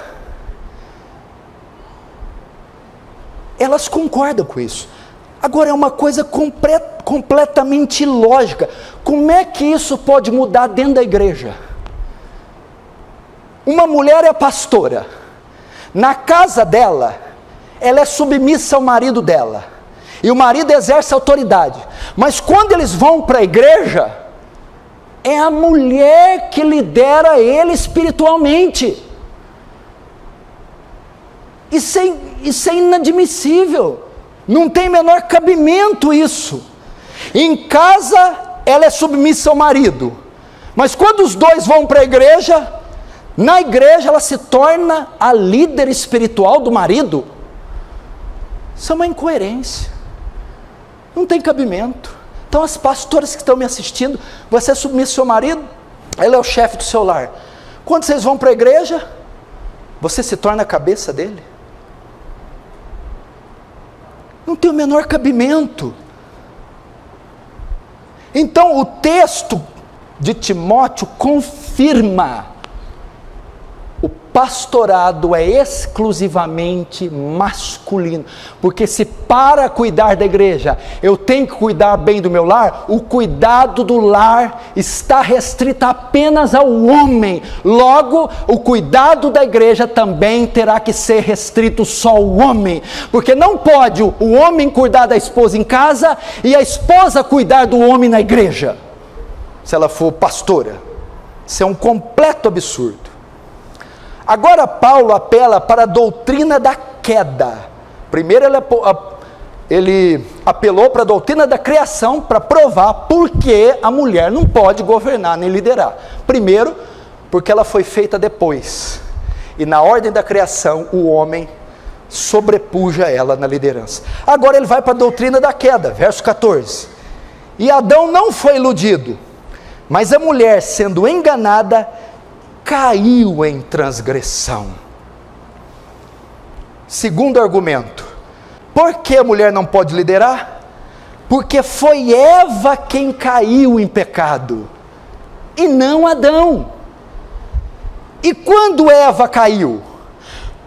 Speaker 2: elas concordam com isso. Agora é uma coisa completamente ilógica. Como é que isso pode mudar dentro da igreja? Uma mulher é pastora. Na casa dela, ela é submissa ao marido dela. E o marido exerce autoridade. Mas quando eles vão para a igreja, é a mulher que lidera ele espiritualmente. Isso é inadmissível. Não tem menor cabimento isso. Em casa, ela é submissa ao marido. Mas quando os dois vão para a igreja, na igreja ela se torna a líder espiritual do marido. Isso é uma incoerência. Não tem cabimento. Então as pastoras que estão me assistindo, você é submissa ao seu marido, ela é o chefe do seu lar. Quando vocês vão para a igreja, você se torna a cabeça dele. Não tem o menor cabimento. Então o texto de Timóteo confirma: o pastorado é exclusivamente masculino, porque se para cuidar da igreja eu tenho que cuidar bem do meu lar, o cuidado do lar está restrito apenas ao homem. Logo, o cuidado da igreja também terá que ser restrito só ao homem, porque não pode o homem cuidar da esposa em casa e a esposa cuidar do homem na igreja, se ela for pastora. Isso é um completo absurdo. Agora Paulo apela para a doutrina da queda. Primeiro ele apelou para a doutrina da criação, para provar por que a mulher não pode governar nem liderar. Primeiro, porque ela foi feita depois, e na ordem da criação o homem sobrepuja ela na liderança. Agora ele vai para a doutrina da queda, verso 14. E Adão não foi iludido, mas a mulher, sendo enganada, caiu em transgressão. Segundo argumento: por que a mulher não pode liderar? Porque foi Eva quem caiu em pecado, e não Adão. E quando Eva caiu?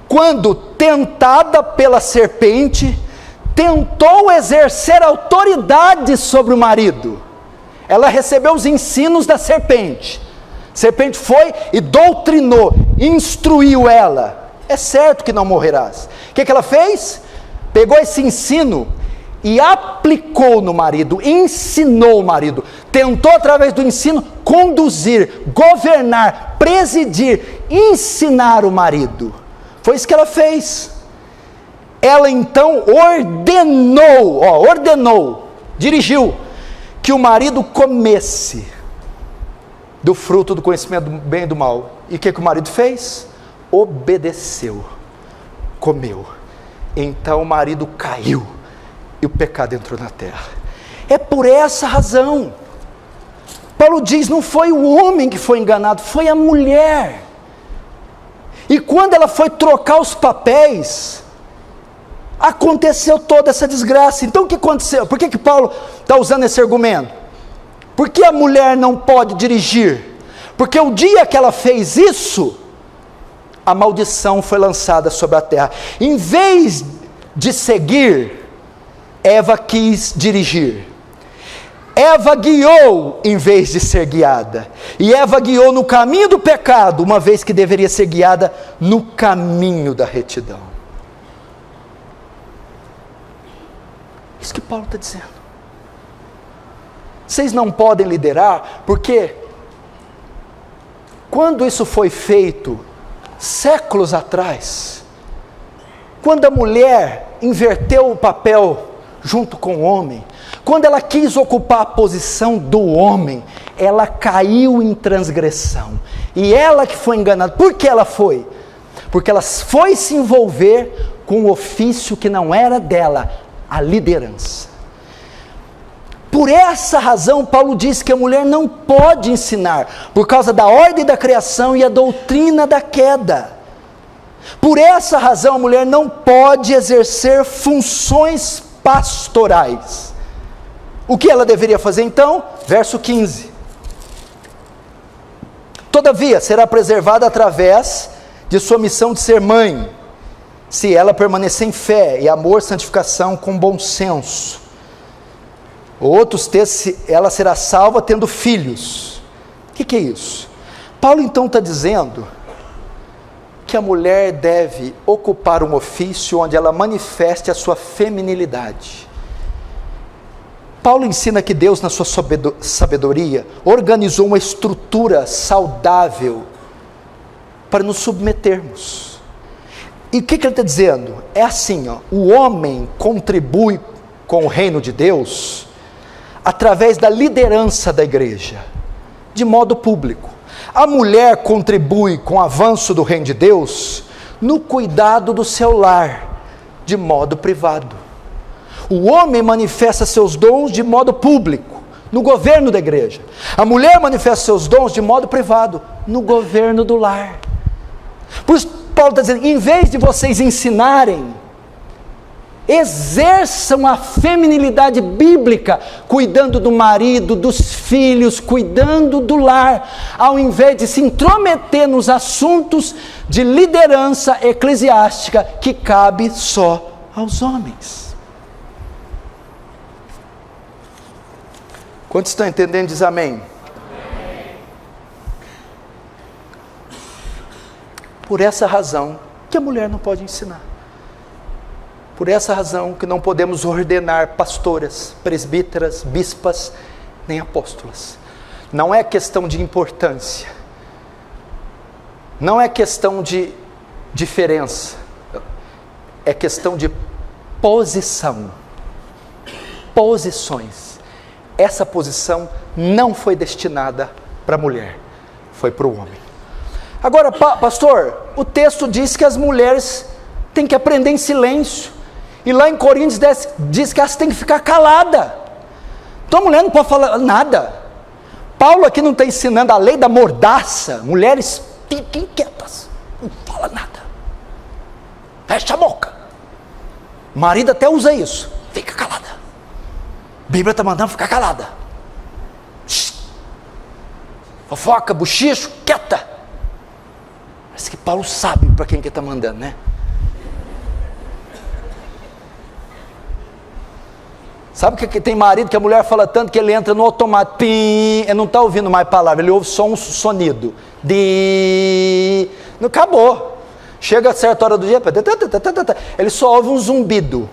Speaker 2: Quando, tentada pela serpente, tentou exercer autoridade sobre o marido. Ela recebeu os ensinos da serpente. A serpente foi e doutrinou, instruiu ela: é certo que não morrerás. O que ela fez? Pegou esse ensino e aplicou no marido, ensinou o marido, tentou através do ensino conduzir, governar, presidir, ensinar o marido. Foi isso que ela fez. Ela então ordenou, dirigiu, que o marido comesse do fruto do conhecimento do bem e do mal. E o que o marido fez? Obedeceu, comeu. Então o marido caiu e o pecado entrou na terra. É por essa razão. Paulo diz, não foi o homem que foi enganado, foi a mulher. E quando ela foi trocar os papéis, aconteceu toda essa desgraça. Então o que aconteceu? Por que Paulo está usando esse argumento? Porque a mulher não pode dirigir? Porque o dia que ela fez isso, a maldição foi lançada sobre a terra. Em vez de seguir, Eva quis dirigir. Eva guiou em vez de ser guiada. E Eva guiou no caminho do pecado, uma vez que deveria ser guiada no caminho da retidão. Isso que Paulo está dizendo. Vocês não podem liderar, porque quando isso foi feito, séculos atrás, quando a mulher inverteu o papel junto com o homem, quando ela quis ocupar a posição do homem, ela caiu em transgressão, e ela que foi enganada. Por que ela foi? Porque ela foi se envolver com um ofício que não era dela, a liderança. Por essa razão, Paulo diz que a mulher não pode ensinar, por causa da ordem da criação e a doutrina da queda. Por essa razão, a mulher não pode exercer funções pastorais. O que ela deveria fazer então? Verso 15. Todavia, será preservada através de sua missão de ser mãe, se ela permanecer em fé e amor, santificação com bom senso. Outros textos, ela será salva tendo filhos. O que é isso? Paulo então está dizendo que a mulher deve ocupar um ofício onde ela manifeste a sua feminilidade. Paulo ensina que Deus, na sua sabedoria, organizou uma estrutura saudável para nos submetermos. E o que ele está dizendo? É assim, o homem contribui com o reino de Deus através da liderança da igreja, de modo público. A mulher contribui com o avanço do reino de Deus no cuidado do seu lar, de modo privado. O homem manifesta seus dons de modo público, no governo da igreja. A mulher manifesta seus dons de modo privado, no governo do lar. Por isso Paulo está dizendo, em vez de vocês ensinarem, exerçam a feminilidade bíblica, cuidando do marido, dos filhos, cuidando do lar, ao invés de se intrometer nos assuntos de liderança eclesiástica, que cabe só aos homens. Quantos estão entendendo? Diz amém. Por essa razão que a mulher não pode ensinar. Por essa razão que não podemos ordenar pastoras, presbíteras, bispas, nem apóstolas. Não é questão de importância. Não é questão de diferença. É questão de posição. Posições. Essa posição não foi destinada para a mulher, foi para o homem. Agora, pastor, o texto diz que as mulheres têm que aprender em silêncio. E lá em Coríntios diz que elas têm que ficar caladas. Então a mulher não pode falar nada. Paulo aqui não está ensinando a lei da mordaça. Mulheres fiquem quietas, não fala nada. Fecha a boca. O marido até usa isso. Fica calada. A Bíblia está mandando ficar calada. Shhh. Fofoca, bochicho, quieta. Parece que Paulo sabe para quem que está mandando, né? Sabe que tem marido que a mulher fala tanto que ele entra no automático, pim, ele não está ouvindo mais palavra, ele ouve só um sonido, não acabou, chega a certa hora do dia, ele só ouve um zumbido.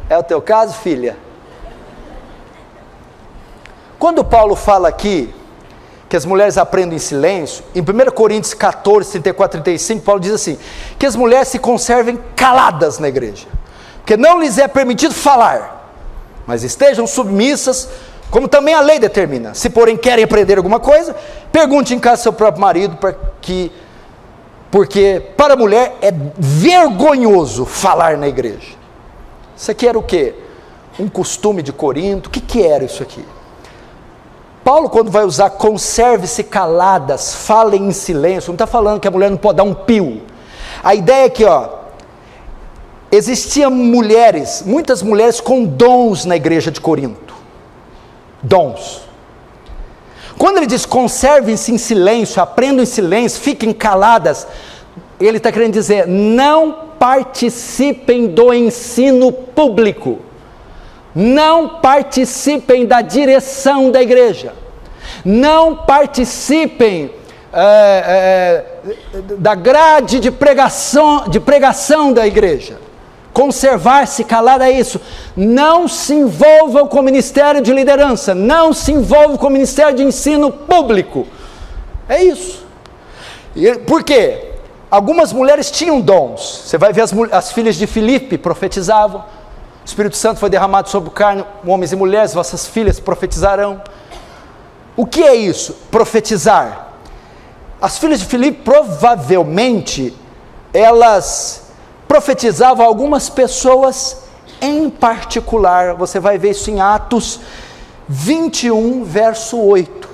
Speaker 2: É o teu caso, filha? Quando Paulo fala aqui que as mulheres aprendem em silêncio, em 1 Coríntios 14, 34 e 35, Paulo diz assim, que as mulheres se conservem caladas na igreja, porque não lhes é permitido falar, mas estejam submissas, como também a lei determina. Se porém querem aprender alguma coisa, pergunte em casa ao seu próprio marido, porque para a mulher é vergonhoso falar na igreja. Isso aqui era o quê? Um costume de Corinto. O que era isso aqui? Paulo, quando vai usar conserve-se caladas, falem em silêncio, não está falando que a mulher não pode dar um pio. A ideia é que, existiam mulheres, muitas mulheres com dons na igreja de Corinto. Dons. Quando ele diz conservem-se em silêncio, aprendam em silêncio, fiquem caladas, ele está querendo dizer, não participem do ensino público. Não participem da direção da igreja, não participem da grade de pregação da igreja. Conservar-se calado é isso. Não se envolvam com o ministério de liderança, não se envolvam com o ministério de ensino público. É isso. Por quê? Algumas mulheres tinham dons. Você vai ver as filhas de Filipe profetizavam. O Espírito Santo foi derramado sobre o carne, homens e mulheres, vossas filhas profetizarão. O que é isso? Profetizar. As filhas de Filipe, provavelmente, elas profetizavam algumas pessoas em particular. Você vai ver isso em Atos 21, verso 8.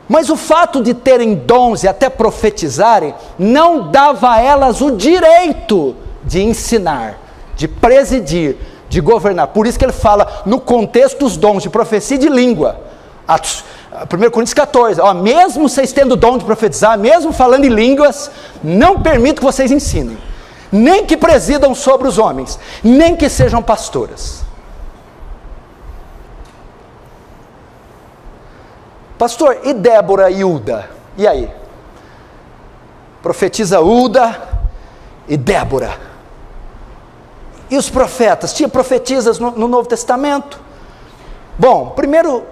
Speaker 2: Mas o fato de terem dons e até profetizarem, não dava a elas o direito de ensinar, de presidir, de governar. Por isso que ele fala no contexto dos dons de profecia e de língua. 1 Coríntios 14, mesmo vocês tendo o dom de profetizar, mesmo falando em línguas, não permito que vocês ensinem, nem que presidam sobre os homens, nem que sejam pastoras. Pastor, e Débora e Uda? E aí? Profetiza Uda e Débora. E os profetas? Tinha profetisas no Novo Testamento? Bom, primeiro,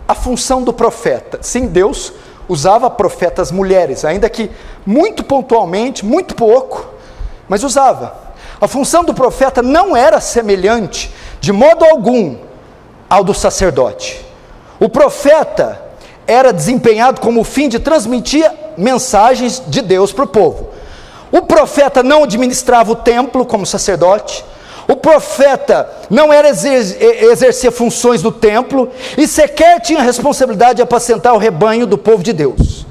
Speaker 2: a função do profeta. Sim, Deus usava profetas mulheres, ainda que muito pontualmente, muito pouco, mas usava. A função do profeta não era semelhante, de modo algum, ao do sacerdote. O profeta era desempenhado como o fim de transmitir mensagens de Deus para o povo. O profeta não administrava o templo como sacerdote. O profeta não exercia funções no templo e sequer tinha a responsabilidade de apacentar o rebanho do povo de Deus.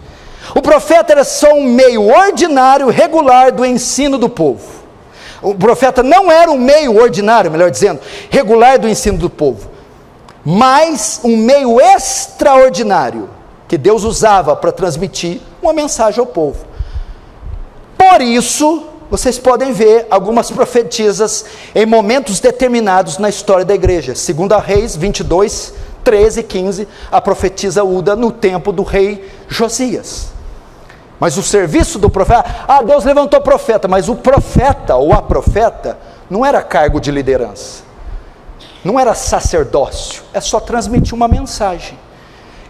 Speaker 2: O profeta era só um meio ordinário, regular do ensino do povo. O profeta não era um meio ordinário, melhor dizendo, regular do ensino do povo, mas um meio extraordinário que Deus usava para transmitir uma mensagem ao povo. Por isso, vocês podem ver algumas profetisas em momentos determinados na história da igreja. 2 Reis 22, 13 e 15, a profetisa Uda no tempo do rei Josias. Mas o serviço do profeta, Deus levantou profeta, mas o profeta ou a profeta não era cargo de liderança, não era sacerdócio, é só transmitir uma mensagem.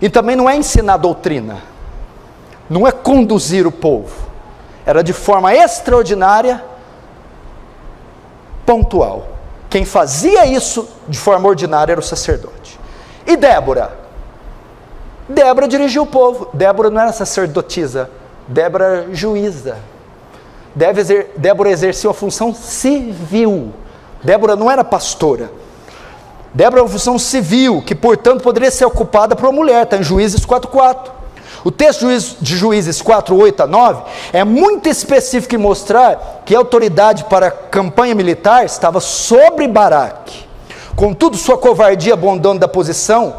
Speaker 2: E também não é ensinar doutrina, não é conduzir o povo. Era de forma extraordinária, pontual. Quem fazia isso de forma ordinária era o sacerdote. E Débora? Débora dirigia o povo. Débora não era sacerdotisa, Débora era juíza. Débora exercia uma função civil. Débora não era pastora. Débora é uma função civil, que portanto poderia ser ocupada por uma mulher, está em Juízes 4:4. O texto de Juízes 4:8-9 é muito específico em mostrar que a autoridade para a campanha militar estava sobre Baraque. Contudo, sua covardia, abandonando da posição,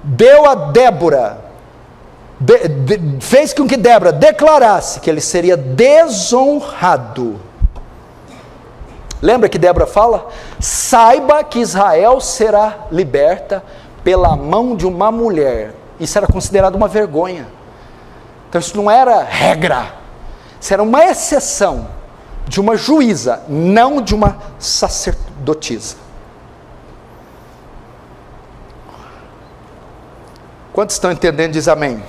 Speaker 2: deu a Débora, fez com que Débora declarasse que ele seria desonrado. Lembra que Débora fala? Saiba que Israel será liberta pela mão de uma mulher. Isso era considerado uma vergonha. Então isso não era regra, isso era uma exceção de uma juíza, não de uma sacerdotisa. Quantos estão entendendo? Diz amém.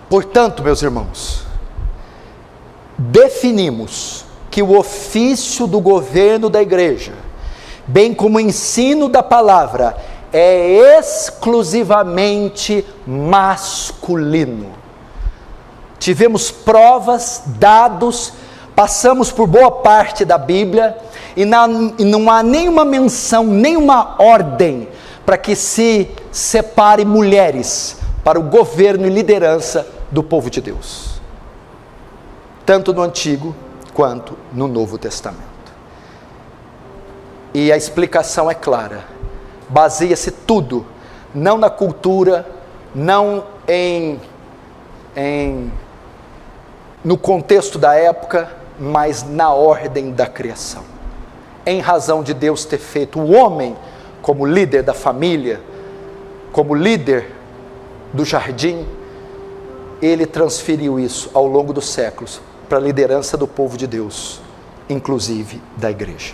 Speaker 2: Portanto, meus irmãos, definimos que o ofício do governo da igreja, bem como o ensino da palavra, é exclusivamente masculino. Tivemos provas, dados, passamos por boa parte da Bíblia, e não há nenhuma menção, nenhuma ordem para que se separe mulheres para o governo e liderança do povo de Deus, tanto no Antigo quanto no Novo Testamento. E a explicação é clara, baseia-se tudo, não na cultura, não no contexto da época, mas na ordem da criação. Em razão de Deus ter feito o homem como líder da família, como líder do jardim, ele transferiu isso ao longo dos séculos para a liderança do povo de Deus, inclusive da igreja.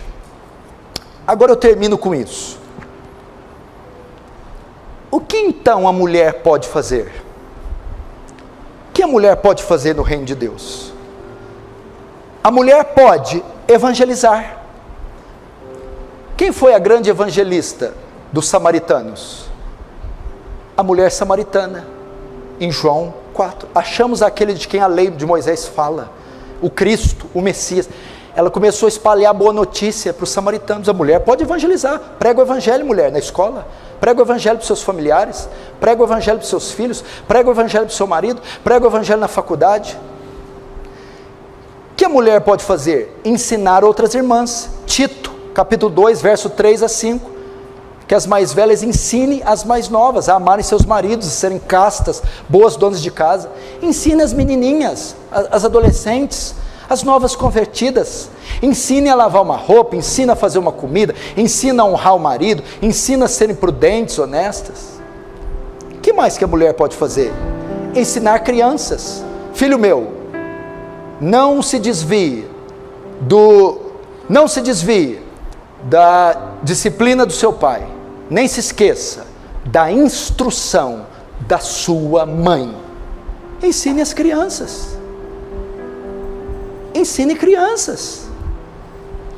Speaker 2: Agora eu termino com isso. O que então a mulher pode fazer? O que a mulher pode fazer no reino de Deus? A mulher pode evangelizar. Quem foi a grande evangelista dos samaritanos? A mulher samaritana. Em João 4, achamos aquele de quem a lei de Moisés fala, o Cristo, o Messias. Ela começou a espalhar a boa notícia para os samaritanos. A mulher pode evangelizar. Prega o evangelho, mulher, na escola. Prega o evangelho para os seus familiares. Prega o evangelho para os seus filhos. Prega o evangelho para o seu marido. Prega o evangelho na faculdade. O que a mulher pode fazer? Ensinar outras irmãs. Tito, capítulo 2, verso 3 a 5. Que as mais velhas ensinem as mais novas a amarem seus maridos, a serem castas, boas donas de casa. Ensine as menininhas, as adolescentes, as novas convertidas. Ensine a lavar uma roupa, ensine a fazer uma comida, ensine a honrar o marido, ensine a serem prudentes, honestas. O que mais que a mulher pode fazer? Ensinar crianças. Filho meu, não se desvie da disciplina do seu pai. Nem se esqueça da instrução da sua mãe. Ensine as crianças. Ensine crianças.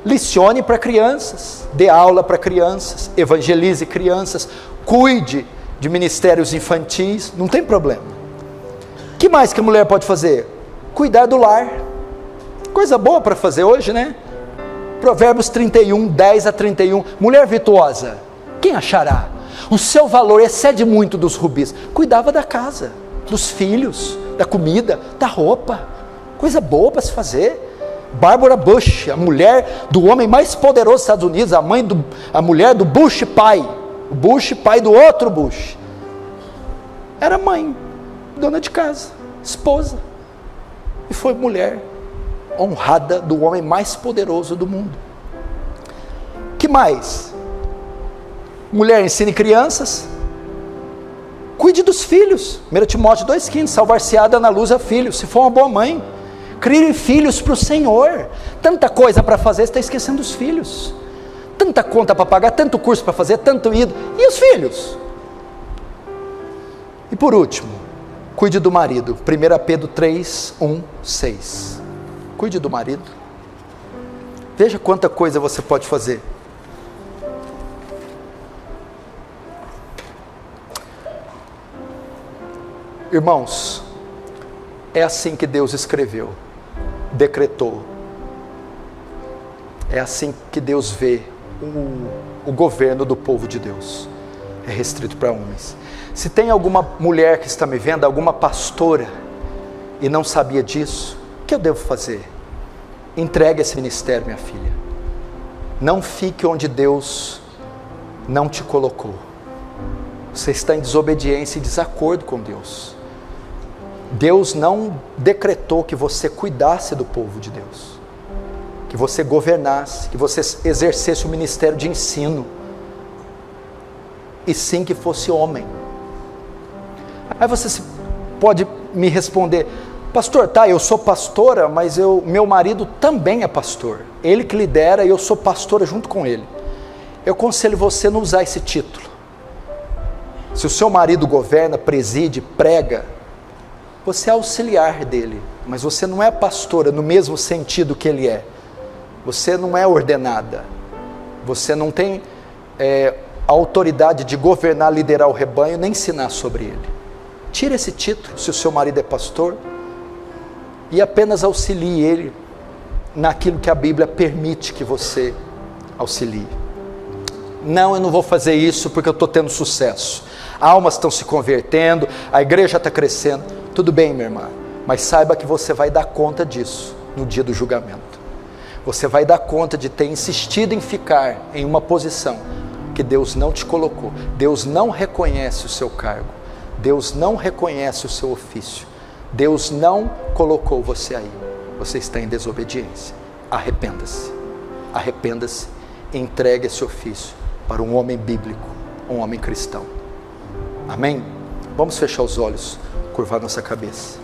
Speaker 2: Lecione para crianças. Dê aula para crianças. Evangelize crianças. Cuide de ministérios infantis. Não tem problema. O que mais que a mulher pode fazer? Cuidar do lar. Coisa boa para fazer hoje, né? Provérbios 31, 10 a 31. Mulher virtuosa, quem achará? O seu valor excede muito dos rubis. Cuidava da casa, dos filhos, da comida, da roupa. Coisa boa para se fazer. Barbara Bush, a mulher do homem mais poderoso dos Estados Unidos, a mulher do Bush pai. O Bush pai do outro Bush. Era mãe, dona de casa, esposa. E foi mulher honrada do homem mais poderoso do mundo. Que mais? Mulher, ensine crianças. Cuide dos filhos. 1 Timóteo 2,15, salvar-se-á dando à luz a filhos, se for uma boa mãe. Crie filhos para o Senhor. Tanta coisa para fazer, você está esquecendo os filhos. Tanta conta para pagar, tanto curso para fazer, tanto ido. E os filhos? E por último, cuide do marido. 1 Pedro 3, 1, 6. Cuide do marido. Veja quanta coisa você pode fazer. Irmãos, é assim que Deus escreveu, decretou. É assim que Deus vê o governo do povo de Deus. É restrito para homens. Se tem alguma mulher que está me vendo, alguma pastora, e não sabia disso, o que eu devo fazer? Entregue esse ministério, minha filha. Não fique onde Deus não te colocou. Você está em desobediência e desacordo com Deus. Deus não decretou que você cuidasse do povo de Deus, que você governasse, que você exercesse o ministério de ensino, e sim que fosse homem. Aí você pode me responder: pastor, tá, eu sou pastora, mas meu marido também é pastor, ele que lidera e eu sou pastora junto com ele. Eu aconselho você a não usar esse título. Se o seu marido governa, preside, prega, você é auxiliar dele, mas você não é pastora no mesmo sentido que ele é. Você não é ordenada. Você não tem a autoridade de governar, liderar o rebanho, nem ensinar sobre ele. Tire esse título, se o seu marido é pastor, e apenas auxilie ele naquilo que a Bíblia permite que você auxilie. Não, eu não vou fazer isso porque eu estou tendo sucesso. Almas estão se convertendo, a igreja está crescendo. Tudo bem, minha irmã, mas saiba que você vai dar conta disso no dia do julgamento. Você vai dar conta de ter insistido em ficar em uma posição que Deus não te colocou. Deus não reconhece o seu cargo. Deus não reconhece o seu ofício. Deus não colocou você aí. Você está em desobediência. Arrependa-se. Arrependa-se e entregue esse ofício para um homem bíblico, um homem cristão. Amém? Vamos fechar os olhos, curvar nossa cabeça.